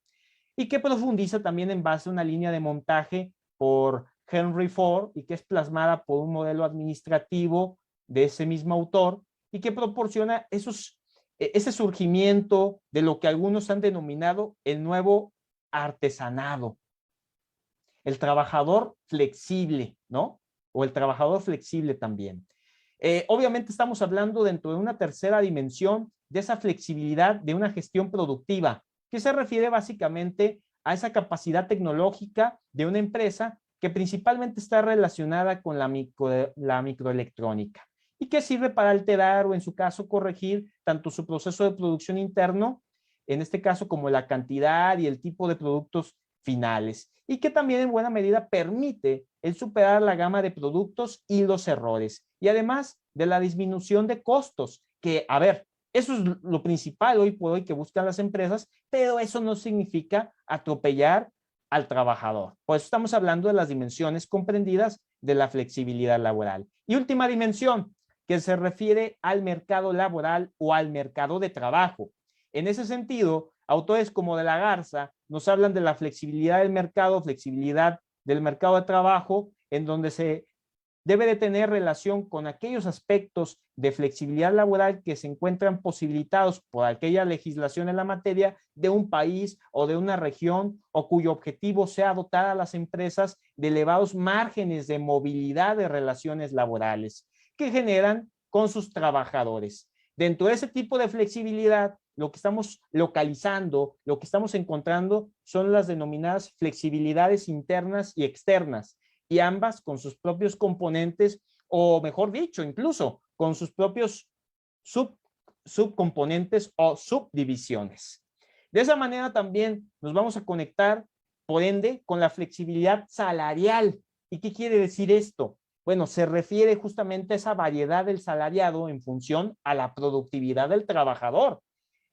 Y que profundiza también en base a una línea de montaje por Henry Ford y que es plasmada por un modelo administrativo de ese mismo autor y que proporciona ese surgimiento de lo que algunos han denominado el nuevo artesanado, el trabajador flexible, ¿no? O el trabajador flexible también. Obviamente estamos hablando dentro de una tercera dimensión de esa flexibilidad de una gestión productiva, que se refiere básicamente a esa capacidad tecnológica de una empresa que principalmente está relacionada con la microelectrónica y que sirve para alterar o en su caso corregir tanto su proceso de producción interno, en este caso como la cantidad y el tipo de productos finales, y que también en buena medida permite el superar la gama de productos y los errores, y además de la disminución de costos, que, a ver, Eso es lo principal hoy por hoy que buscan las empresas, pero eso no significa atropellar al trabajador. Por eso estamos hablando de las dimensiones comprendidas de la flexibilidad laboral. Y última dimensión, que se refiere al mercado laboral o al mercado de trabajo. En ese sentido, autores como de la Garza nos hablan de la flexibilidad del mercado de trabajo, en donde se debe de tener relación con aquellos aspectos de flexibilidad laboral que se encuentran posibilitados por aquella legislación en la materia de un país o de una región, o cuyo objetivo sea dotar a las empresas de elevados márgenes de movilidad de relaciones laborales que generan con sus trabajadores. Dentro de ese tipo de flexibilidad, lo que estamos localizando, lo que estamos encontrando son las denominadas flexibilidades internas y externas, y ambas con sus propios componentes, o mejor dicho, incluso con sus propios subcomponentes o subdivisiones. De esa manera también nos vamos a conectar, por ende, con la flexibilidad salarial. ¿Y qué quiere decir esto? Bueno, se refiere justamente a esa variedad del salariado en función a la productividad del trabajador,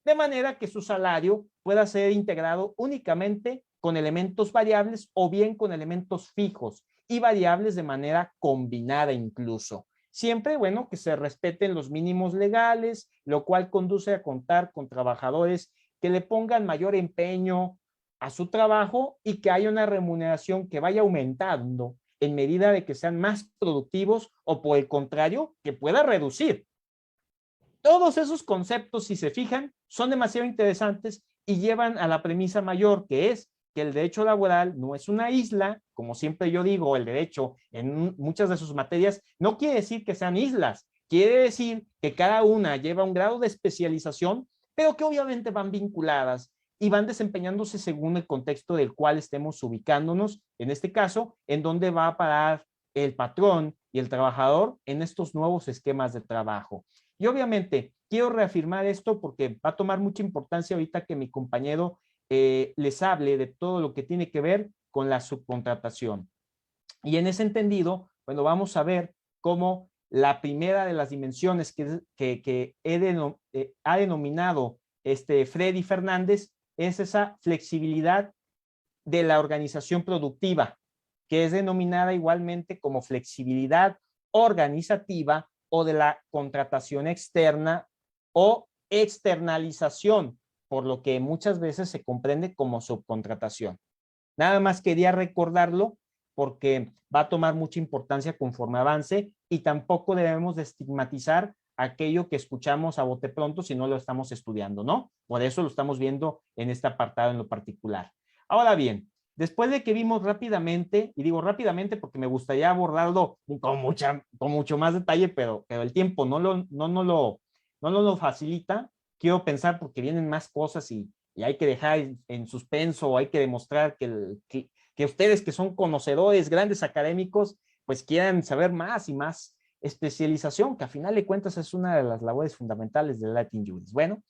de manera que su salario pueda ser integrado únicamente con elementos variables o bien con elementos fijos y variables de manera combinada incluso. Siempre, bueno, que se respeten los mínimos legales, lo cual conduce a contar con trabajadores que le pongan mayor empeño a su trabajo y que haya una remuneración que vaya aumentando en medida de que sean más productivos, o por el contrario, que pueda reducir. Todos esos conceptos, si se fijan, son demasiado interesantes y llevan a la premisa mayor, que es que el derecho laboral no es una isla, como siempre yo digo, el derecho en muchas de sus materias no quiere decir que sean islas, quiere decir que cada una lleva un grado de especialización, pero que obviamente van vinculadas y van desempeñándose según el contexto del cual estemos ubicándonos, en este caso, en dónde va a parar el patrón y el trabajador en estos nuevos esquemas de trabajo. Y obviamente quiero reafirmar esto porque va a tomar mucha importancia ahorita que mi compañero les hable de todo lo que tiene que ver con la subcontratación. Y en ese entendido, bueno, vamos a ver cómo la primera de las dimensiones que ha denominado Freddy Fernández es esa flexibilidad de la organización productiva, que es denominada igualmente como flexibilidad organizativa o de la contratación externa o externalización, por lo que muchas veces se comprende como subcontratación. Nada más quería recordarlo porque va a tomar mucha importancia conforme avance, y tampoco debemos de estigmatizar aquello que escuchamos a bote pronto si no lo estamos estudiando, ¿no? Por eso lo estamos viendo en este apartado en lo particular. Ahora bien, después de que vimos rápidamente, y digo rápidamente porque me gustaría abordarlo con mucho más detalle, pero el tiempo no lo facilita, quiero pensar porque vienen más cosas y hay que dejar en suspenso, o hay que demostrar que ustedes, que son conocedores, grandes académicos, pues quieran saber más y más especialización, que a final de cuentas es una de las labores fundamentales del Latin Juris. Bueno,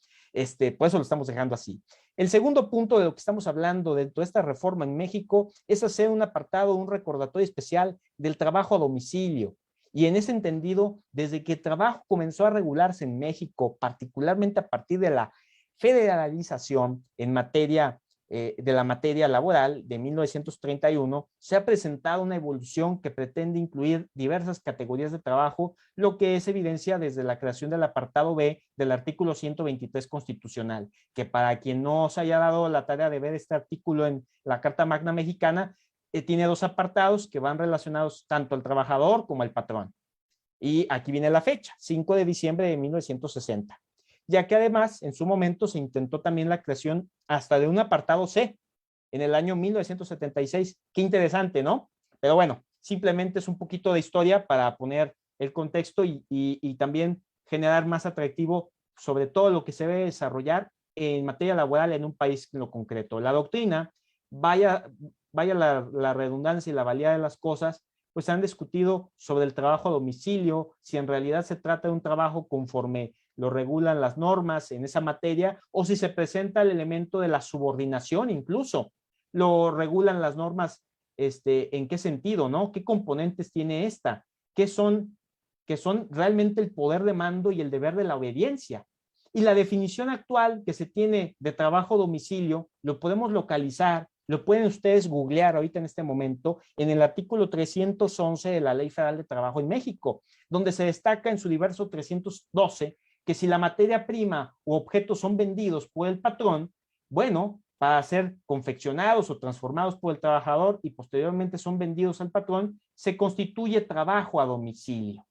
por eso lo estamos dejando así. El segundo punto de lo que estamos hablando dentro de esta reforma en México es hacer un apartado, un recordatorio especial del trabajo a domicilio. Y en ese entendido, desde que el trabajo comenzó a regularse en México, particularmente a partir de la federalización en materia de la materia laboral de 1931, se ha presentado una evolución que pretende incluir diversas categorías de trabajo, lo que es evidencia desde la creación del apartado B del artículo 123 constitucional, que para quien no se haya dado la tarea de ver este artículo en la Carta Magna Mexicana, tiene dos apartados que van relacionados tanto al trabajador como al patrón. Y aquí viene la fecha, 5 de diciembre de 1960. Ya que además en su momento se intentó también la creación hasta de un apartado C en el año 1976. Qué interesante, ¿no? Pero bueno, simplemente es un poquito de historia para poner el contexto y también generar más atractivo sobre todo lo que se debe desarrollar en materia laboral en un país en lo concreto. La doctrina, vaya la redundancia y la valía de las cosas, pues han discutido sobre el trabajo a domicilio, si en realidad se trata de un trabajo conforme lo regulan las normas en esa materia, o si se presenta el elemento de la subordinación, incluso lo regulan las normas, en qué sentido, ¿no? ¿Qué componentes tiene esta? ¿Qué son realmente el poder de mando y el deber de la obediencia? Y la definición actual que se tiene de trabajo a domicilio lo podemos localizar, lo pueden ustedes googlear ahorita en este momento en el artículo 311 de la Ley Federal de Trabajo en México, donde se destaca en su diverso 312 que si la materia prima u objetos son vendidos por el patrón, bueno, para ser confeccionados o transformados por el trabajador y posteriormente son vendidos al patrón, se constituye trabajo a domicilio.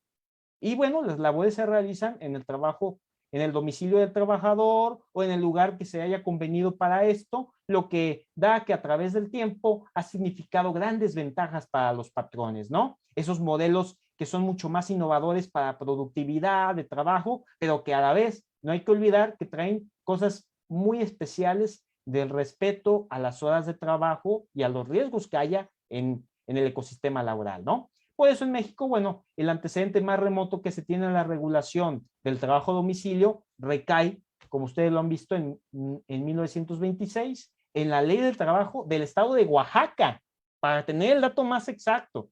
Y bueno, las labores se realizan en el trabajo, en el domicilio del trabajador o en el lugar que se haya convenido para esto, lo que da que a través del tiempo ha significado grandes ventajas para los patrones, ¿no? Esos modelos que son mucho más innovadores para productividad de trabajo, pero que a la vez no hay que olvidar que traen cosas muy especiales del respeto a las horas de trabajo y a los riesgos que haya en el ecosistema laboral, ¿no? Por eso en México, bueno, el antecedente más remoto que se tiene en la regulación del trabajo a domicilio recae, como ustedes lo han visto, en 1926, en la Ley del Trabajo del Estado de Oaxaca, para tener el dato más exacto.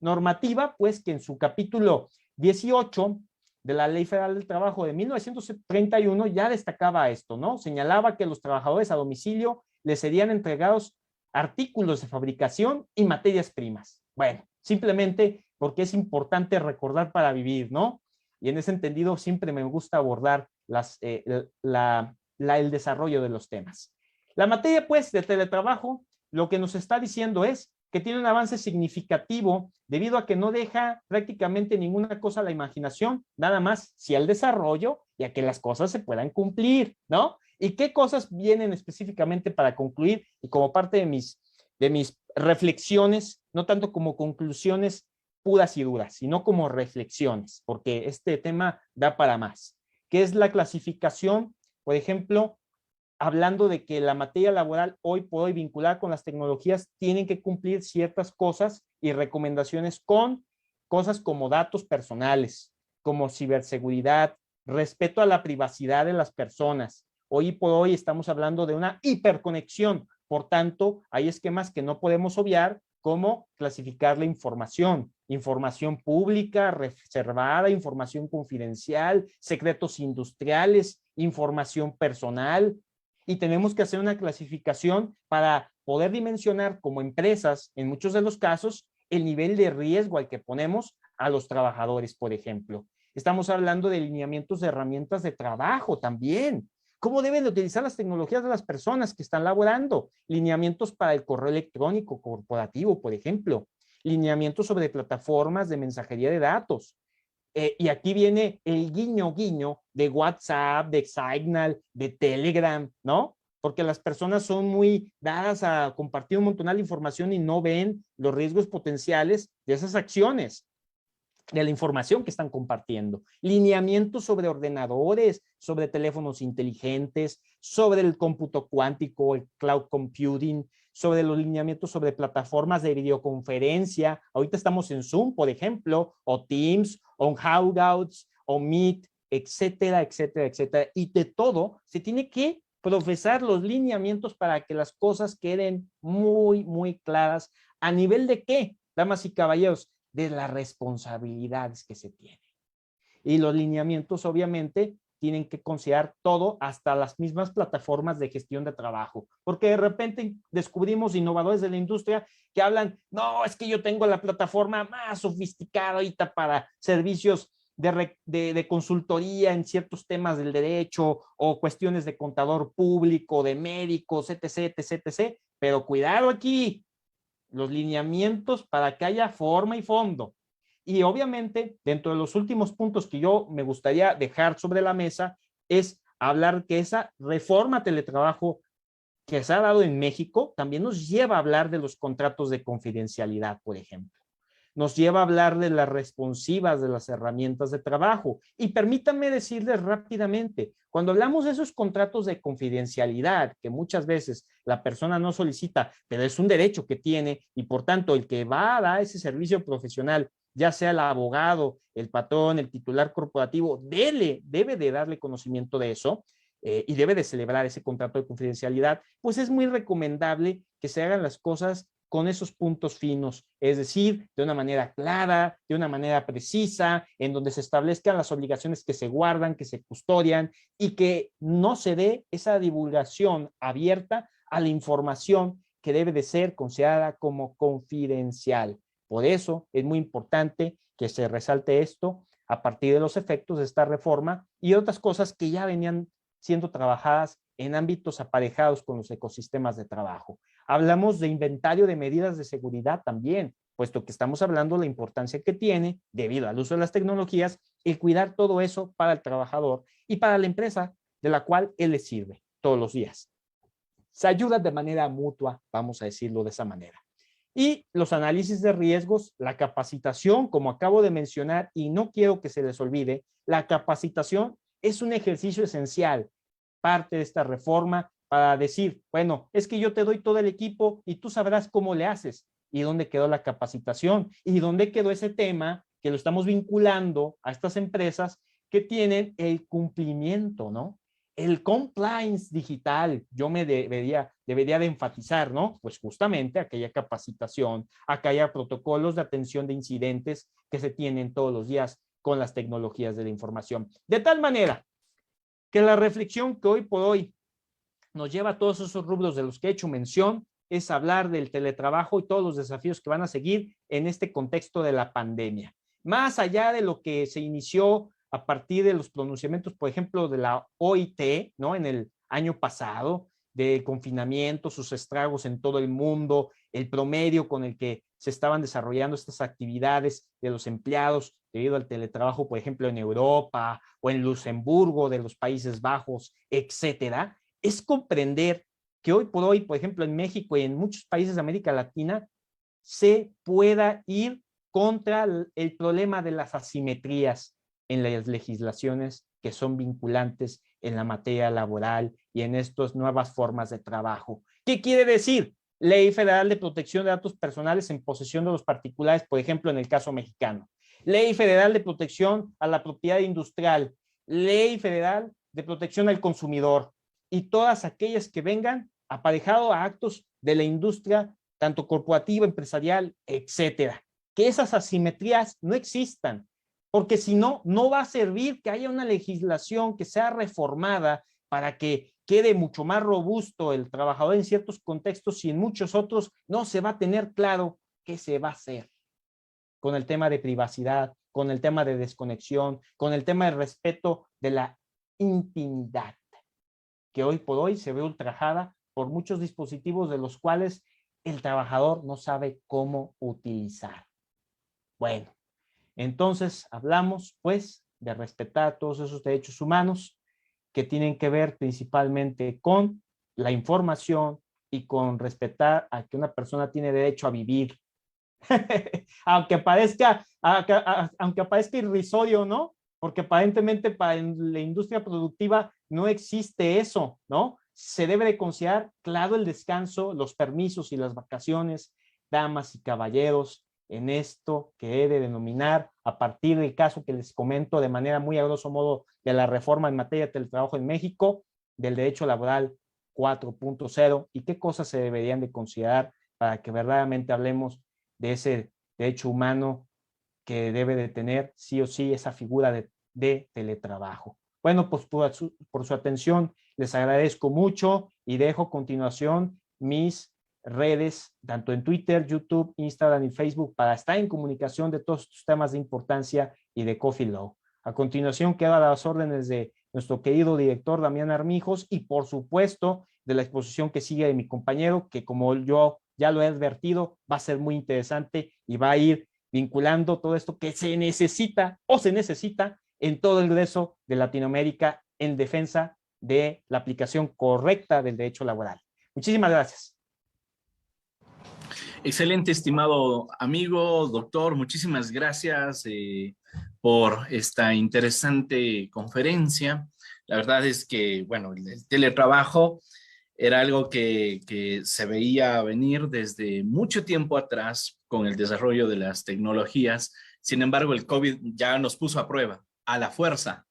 Normativa, pues, que en su capítulo 18 de la Ley Federal del Trabajo de 1931 ya destacaba esto, ¿no? Señalaba que los trabajadores a domicilio les serían entregados artículos de fabricación y materias primas. Bueno, simplemente porque es importante recordar para vivir, ¿no? Y en ese entendido siempre me gusta abordar el desarrollo de los temas. La materia, pues, de teletrabajo, lo que nos está diciendo es que tiene un avance significativo debido a que no deja prácticamente ninguna cosa a la imaginación, nada más si al desarrollo y a que las cosas se puedan cumplir, ¿no? ¿Y qué cosas vienen específicamente para concluir y como parte de mis reflexiones, no tanto como conclusiones puras y duras, sino como reflexiones, porque este tema da para más? ¿Qué es la clasificación? Por ejemplo, hablando de que la materia laboral hoy por hoy vinculada con las tecnologías tienen que cumplir ciertas cosas y recomendaciones con cosas como datos personales, como ciberseguridad, respeto a la privacidad de las personas. Hoy por hoy estamos hablando de una hiperconexión, por tanto, hay esquemas que no podemos obviar, como clasificar la información, información pública, reservada, información confidencial, secretos industriales, información personal, y tenemos que hacer una clasificación para poder dimensionar como empresas, en muchos de los casos, el nivel de riesgo al que ponemos a los trabajadores, por ejemplo. Estamos hablando de lineamientos de herramientas de trabajo también. ¿Cómo deben de utilizar las tecnologías de las personas que están laborando? Lineamientos para el correo electrónico corporativo, por ejemplo. Lineamientos sobre plataformas de mensajería de datos. Y aquí viene el guiño de WhatsApp, de Signal, de Telegram, ¿no? Porque las personas son muy dadas a compartir un montón de información y no ven los riesgos potenciales de esas acciones, de la información que están compartiendo. Lineamientos sobre ordenadores, sobre teléfonos inteligentes, sobre el cómputo cuántico, el cloud computing, sobre los lineamientos sobre plataformas de videoconferencia. Ahorita estamos en Zoom, por ejemplo, o Teams, o Hangouts, o Meet, etcétera, etcétera, etcétera. Y de todo se tiene que profesar los lineamientos para que las cosas queden muy, muy claras. ¿A nivel de qué, damas y caballeros? De las responsabilidades que se tienen. Y los lineamientos, obviamente, tienen que considerar todo, hasta las mismas plataformas de gestión de trabajo, porque de repente descubrimos innovadores de la industria que hablan, no, es que yo tengo la plataforma más sofisticada ahorita para servicios de consultoría en ciertos temas del derecho o cuestiones de contador público, de médicos, etc., etc., etc., pero cuidado aquí, los lineamientos para que haya forma y fondo. Y obviamente, dentro de los últimos puntos que yo me gustaría dejar sobre la mesa es hablar que esa reforma teletrabajo que se ha dado en México también nos lleva a hablar de los contratos de confidencialidad, por ejemplo. Nos lleva a hablar de las responsivas de las herramientas de trabajo. Y permítanme decirles rápidamente, cuando hablamos de esos contratos de confidencialidad, que muchas veces la persona no solicita, pero es un derecho que tiene y por tanto el que va a dar ese servicio profesional, ya sea el abogado, el patrón, el titular corporativo, debe de darle conocimiento de eso y debe de celebrar ese contrato de confidencialidad, pues es muy recomendable que se hagan las cosas con esos puntos finos, es decir, de una manera clara, de una manera precisa, en donde se establezcan las obligaciones que se guardan, que se custodian y que no se dé esa divulgación abierta a la información que debe de ser considerada como confidencial. Por eso es muy importante que se resalte esto a partir de los efectos de esta reforma y otras cosas que ya venían siendo trabajadas en ámbitos aparejados con los ecosistemas de trabajo. Hablamos de inventario de medidas de seguridad también, puesto que estamos hablando de la importancia que tiene, debido al uso de las tecnologías, el cuidar todo eso para el trabajador y para la empresa de la cual él le sirve todos los días. Se ayuda de manera mutua, vamos a decirlo de esa manera. Y los análisis de riesgos, la capacitación, como acabo de mencionar, y no quiero que se les olvide, la capacitación es un ejercicio esencial, parte de esta reforma, para decir, bueno, es que yo te doy todo el equipo y tú sabrás cómo le haces. ¿Y dónde quedó la capacitación? ¿Y dónde quedó ese tema que lo estamos vinculando a estas empresas que tienen el cumplimiento, ¿no? El compliance digital, yo me debería de enfatizar, ¿no? Pues justamente aquella capacitación, aquella protocolos de atención de incidentes que se tienen todos los días con las tecnologías de la información. De tal manera que la reflexión que hoy por hoy nos lleva a todos esos rubros de los que he hecho mención es hablar del teletrabajo y todos los desafíos que van a seguir en este contexto de la pandemia. Más allá de lo que se inició a partir de los pronunciamientos, por ejemplo, de la OIT, ¿no? En el año pasado, de confinamiento, sus estragos en todo el mundo, el promedio con el que se estaban desarrollando estas actividades de los empleados debido al teletrabajo, por ejemplo, en Europa o en Luxemburgo, de los Países Bajos, etcétera, es comprender que hoy por hoy, por ejemplo, en México y en muchos países de América Latina, se pueda ir contra el problema de las asimetrías en las legislaciones que son vinculantes en la materia laboral y en estas nuevas formas de trabajo. ¿Qué quiere decir? Ley Federal de Protección de Datos Personales en posesión de los particulares, por ejemplo, en el caso mexicano. Ley Federal de Protección a la Propiedad Industrial. Ley Federal de Protección al Consumidor. Y todas aquellas que vengan aparejado a actos de la industria, tanto corporativa, empresarial, etcétera. Que esas asimetrías no existan, porque si no, no va a servir que haya una legislación que sea reformada para que quede mucho más robusto el trabajador en ciertos contextos y en muchos otros no se va a tener claro qué se va a hacer con el tema de privacidad, con el tema de desconexión, con el tema de respeto de la intimidad, que hoy por hoy se ve ultrajada por muchos dispositivos de los cuales el trabajador no sabe cómo utilizar. Bueno, entonces hablamos pues de respetar todos esos derechos humanos que tienen que ver principalmente con la información y con respetar a que una persona tiene derecho a vivir. aunque parezca irrisorio, ¿no? Porque aparentemente para la industria productiva no existe eso, ¿no? Se debe de considerar, claro, el descanso, los permisos y las vacaciones, damas y caballeros, en esto que he de denominar, a partir del caso que les comento de manera muy a grosso modo de la reforma en materia de teletrabajo en México, del derecho laboral 4.0 y qué cosas se deberían de considerar para que verdaderamente hablemos de ese derecho humano que debe de tener sí o sí esa figura de teletrabajo. Bueno, pues por su atención les agradezco mucho y dejo a continuación mis redes, tanto en Twitter, YouTube, Instagram y Facebook, para estar en comunicación de todos estos temas de importancia y de Coffee Law. A continuación quedo a las órdenes de nuestro querido director Damián Armijos y por supuesto de la exposición que sigue de mi compañero, que como yo ya lo he advertido, va a ser muy interesante y va a ir vinculando todo esto que se necesita en todo el grueso de Latinoamérica en defensa de la aplicación correcta del derecho laboral. Muchísimas gracias. Excelente, estimado amigo, doctor. Muchísimas gracias por esta interesante conferencia. La verdad es que, bueno, el teletrabajo era algo que se veía venir desde mucho tiempo atrás con el desarrollo de las tecnologías. Sin embargo, el COVID ya nos puso a prueba, a la fuerza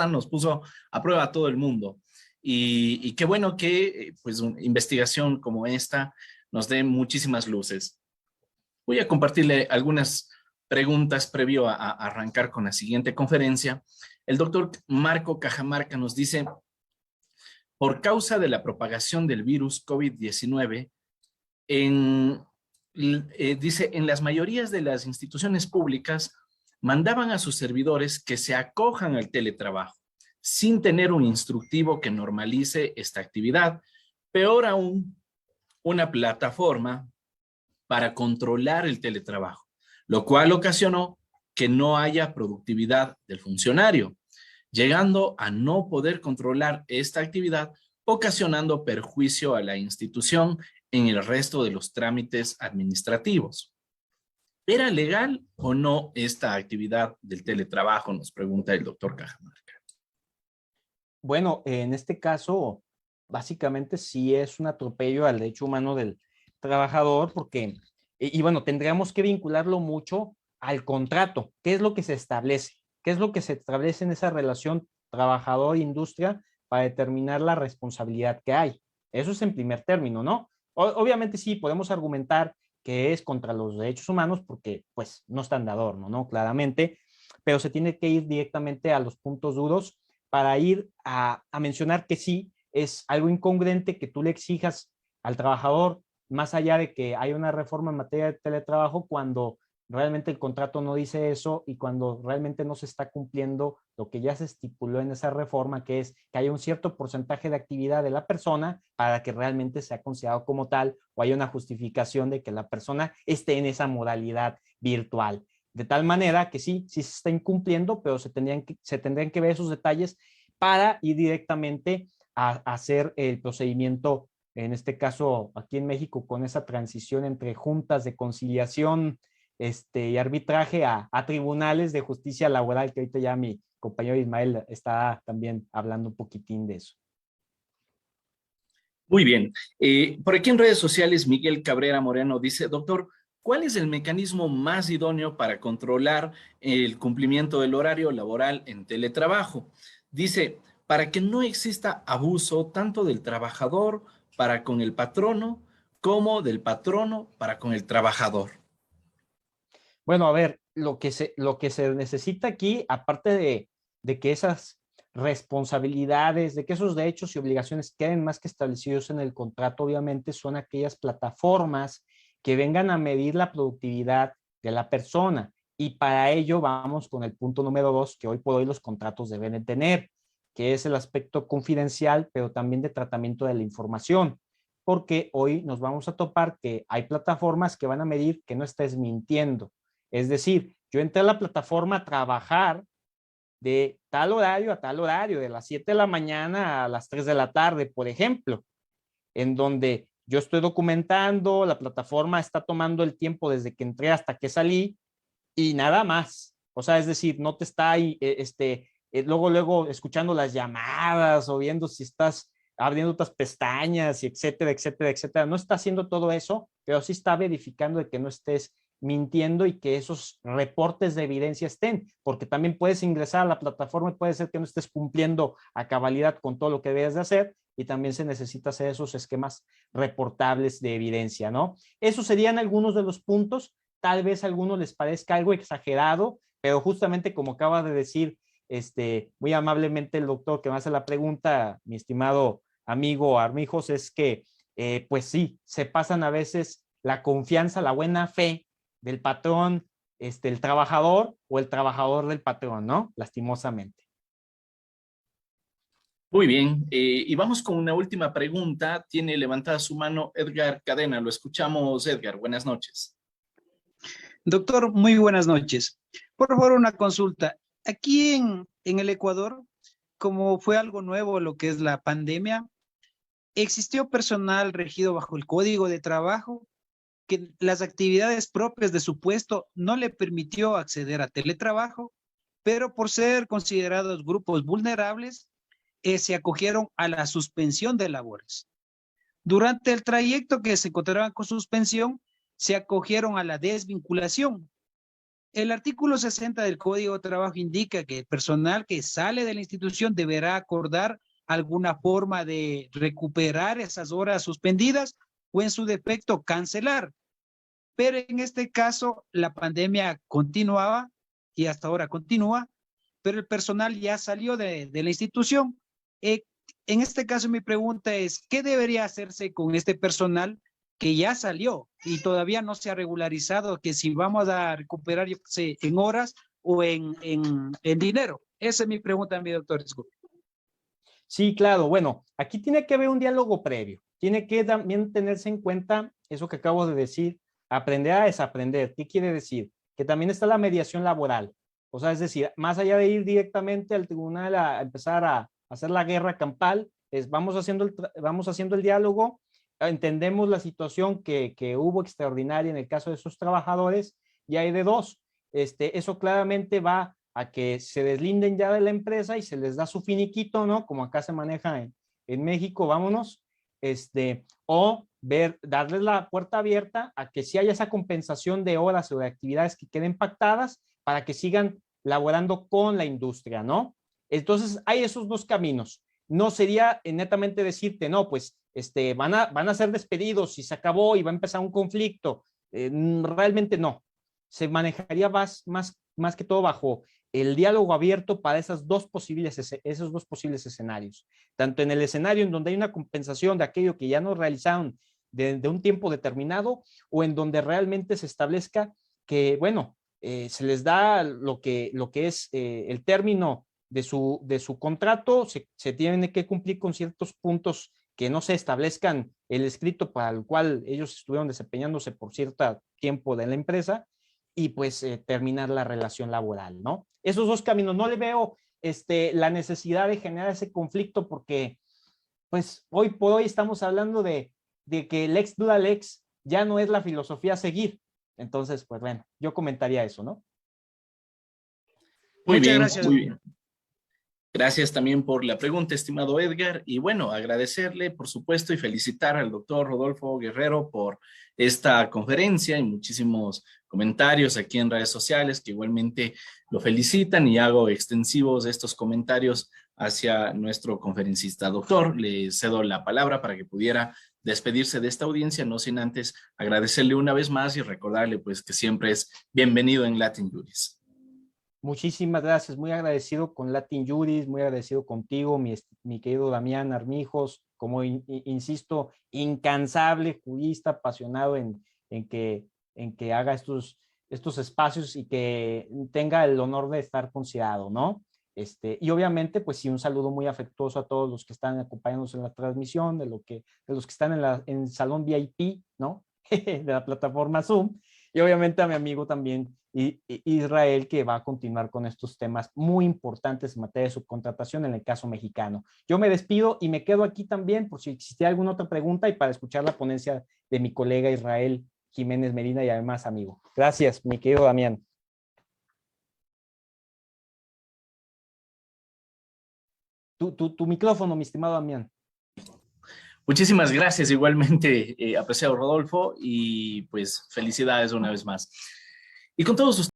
nos puso a prueba a todo el mundo. Y qué bueno que pues, una investigación como esta nos dé muchísimas luces. Voy a compartirle algunas preguntas previo a arrancar con la siguiente conferencia. El doctor Marco Cajamarca nos dice, por causa de la propagación del virus COVID-19, dice, en las mayorías de las instituciones públicas mandaban a sus servidores que se acojan al teletrabajo, sin tener un instructivo que normalice esta actividad. Peor aún, una plataforma para controlar el teletrabajo, lo cual ocasionó que no haya productividad del funcionario, llegando a no poder controlar esta actividad, ocasionando perjuicio a la institución en el resto de los trámites administrativos. ¿Era legal o no esta actividad del teletrabajo? Nos pregunta el doctor Cajamarca. Bueno, en este caso, básicamente sí es un atropello al derecho humano del trabajador, porque, y bueno, tendríamos que vincularlo mucho al contrato. ¿Qué es lo que se establece? ¿Qué es lo que se establece en esa relación trabajador-industria para determinar la responsabilidad que hay? Eso es en primer término, ¿no? Obviamente sí, podemos argumentar que es contra los derechos humanos porque, pues, no están de adorno, ¿no? Claramente, pero se tiene que ir directamente a los puntos duros para ir a mencionar que sí, es algo incongruente que tú le exijas al trabajador, más allá de que hay una reforma en materia de teletrabajo, cuando realmente el contrato no dice eso y cuando realmente no se está cumpliendo lo que ya se estipuló en esa reforma, que es que haya un cierto porcentaje de actividad de la persona para que realmente sea considerado como tal o haya una justificación de que la persona esté en esa modalidad virtual. De tal manera que sí, sí se está incumpliendo, pero se tendrían que ver esos detalles para ir directamente a hacer el procedimiento, en este caso aquí en México, con esa transición entre juntas de conciliación y arbitraje a tribunales de justicia laboral, que ahorita ya mi compañero Ismael está también hablando un poquitín de eso. Muy bien. Por aquí en redes sociales, Miguel Cabrera Moreno dice, doctor, ¿cuál es el mecanismo más idóneo para controlar el cumplimiento del horario laboral en teletrabajo? Dice, para que no exista abuso tanto del trabajador para con el patrono como del patrono para con el trabajador. Bueno, a ver, lo que se necesita aquí, aparte de que esas responsabilidades, de que esos derechos y obligaciones queden más que establecidos en el contrato, obviamente, son aquellas plataformas que vengan a medir la productividad de la persona. Y para ello vamos con el punto número 2, que hoy por hoy los contratos deben de tener, que es el aspecto confidencial, pero también de tratamiento de la información. Porque hoy nos vamos a topar que hay plataformas que van a medir que no estés mintiendo. Es decir, yo entré a la plataforma a trabajar de tal horario a tal horario, de las 7 de la mañana a las 3 de la tarde, por ejemplo, en donde yo estoy documentando, la plataforma está tomando el tiempo desde que entré hasta que salí y nada más. O sea, es decir, no te está ahí, luego escuchando las llamadas o viendo si estás abriendo otras pestañas, y etcétera, etcétera, etcétera. No está haciendo todo eso, pero sí está verificando de que no estés mintiendo y que esos reportes de evidencia estén, porque también puedes ingresar a la plataforma y puede ser que no estés cumpliendo a cabalidad con todo lo que debes de hacer y también se necesita hacer esos esquemas reportables de evidencia, ¿no? Esos serían algunos de los puntos. Tal vez a algunos les parezca algo exagerado, pero justamente como acaba de decir muy amablemente el doctor que me hace la pregunta, mi estimado amigo Armijos, es que pues sí, se pasan a veces la confianza, la buena fe del patrón, el trabajador o el trabajador del patrón, ¿no? Lastimosamente. Muy bien, y vamos con una última pregunta. Tiene levantada su mano Edgar Cadena. Lo escuchamos, Edgar. Buenas noches. Doctor, muy buenas noches. Por favor, una consulta. Aquí en el Ecuador, como fue algo nuevo lo que es la pandemia, existió personal regido bajo el Código de Trabajo que las actividades propias de su puesto no le permitió acceder a teletrabajo, pero por ser considerados grupos vulnerables, se acogieron a la suspensión de labores. Durante el trayecto que se encontraban con suspensión, se acogieron a la desvinculación. El artículo 60 del Código de Trabajo indica que el personal que sale de la institución deberá acordar alguna forma de recuperar esas horas suspendidas o en su defecto cancelar. Pero en este caso la pandemia continuaba y hasta ahora continúa, pero el personal ya salió de la institución. En este caso mi pregunta es, ¿qué debería hacerse con este personal que ya salió y todavía no se ha regularizado? Que si vamos a recuperar, yo sé, en horas o en dinero. Esa es mi pregunta, mi doctor. Sí, claro. Bueno, aquí tiene que haber un diálogo previo. Tiene que también tenerse en cuenta eso que acabo de decir, aprender a desaprender. ¿Qué quiere decir? Que también está la mediación laboral. O sea, es decir, más allá de ir directamente al tribunal a empezar a hacer la guerra campal, vamos haciendo el diálogo, entendemos la situación que hubo extraordinaria en el caso de esos trabajadores y hay de dos. Eso claramente va a que se deslinden ya de la empresa y se les da su finiquito, ¿no? Como acá se maneja en México, vámonos. O darles la puerta abierta a que sí haya esa compensación de horas o de actividades que queden pactadas para que sigan laborando con la industria, ¿no? Entonces, hay esos dos caminos. No sería netamente decirte, no, pues van a ser despedidos y se acabó y va a empezar un conflicto. Realmente no. Se manejaría más que todo bajo el diálogo abierto para esos dos posibles escenarios. Tanto en el escenario en donde hay una compensación de aquello que ya no realizaron de un tiempo determinado o en donde realmente se establezca que, bueno, se les da lo que es el término de su contrato, se tiene que cumplir con ciertos puntos que no se establezcan el escrito para el cual ellos estuvieron desempeñándose por cierto tiempo de la empresa y pues terminar la relación laboral, ¿no? Esos dos caminos, no le veo la necesidad de generar ese conflicto porque pues hoy por hoy estamos hablando de que el ex duda lex ya no es la filosofía a seguir. Entonces, pues bueno, yo comentaría eso, ¿no? Muy Muchas bien, gracias. muy bien. Gracias también por la pregunta, estimado Edgar. Y bueno, agradecerle, por supuesto, y felicitar al doctor Rodolfo Guerrero por esta conferencia y muchísimos comentarios aquí en redes sociales que igualmente lo felicitan y hago extensivos estos comentarios hacia nuestro conferencista. Doctor, le cedo la palabra para que pudiera despedirse de esta audiencia, no sin antes agradecerle una vez más y recordarle pues que siempre es bienvenido en Latin Juris. Muchísimas gracias, muy agradecido con Latin Juris, muy agradecido contigo, mi querido Damián Armijos, como insisto, incansable jurista, apasionado en que haga estos espacios y que tenga el honor de estar considerado, ¿no? Y obviamente, pues sí, un saludo muy afectuoso a todos los que están acompañándonos en la transmisión, de los que están en el salón VIP, ¿no? De la plataforma Zoom, y obviamente a mi amigo también Israel, que va a continuar con estos temas muy importantes en materia de subcontratación en el caso mexicano. Yo me despido y me quedo aquí también por si existía alguna otra pregunta y para escuchar la ponencia de mi colega Israel Jiménez Medina y además amigo. Gracias, mi querido Damián. Tu micrófono, mi estimado Damián. Muchísimas gracias, igualmente, apreciado Rodolfo, y pues felicidades una vez más. Y con todos ustedes.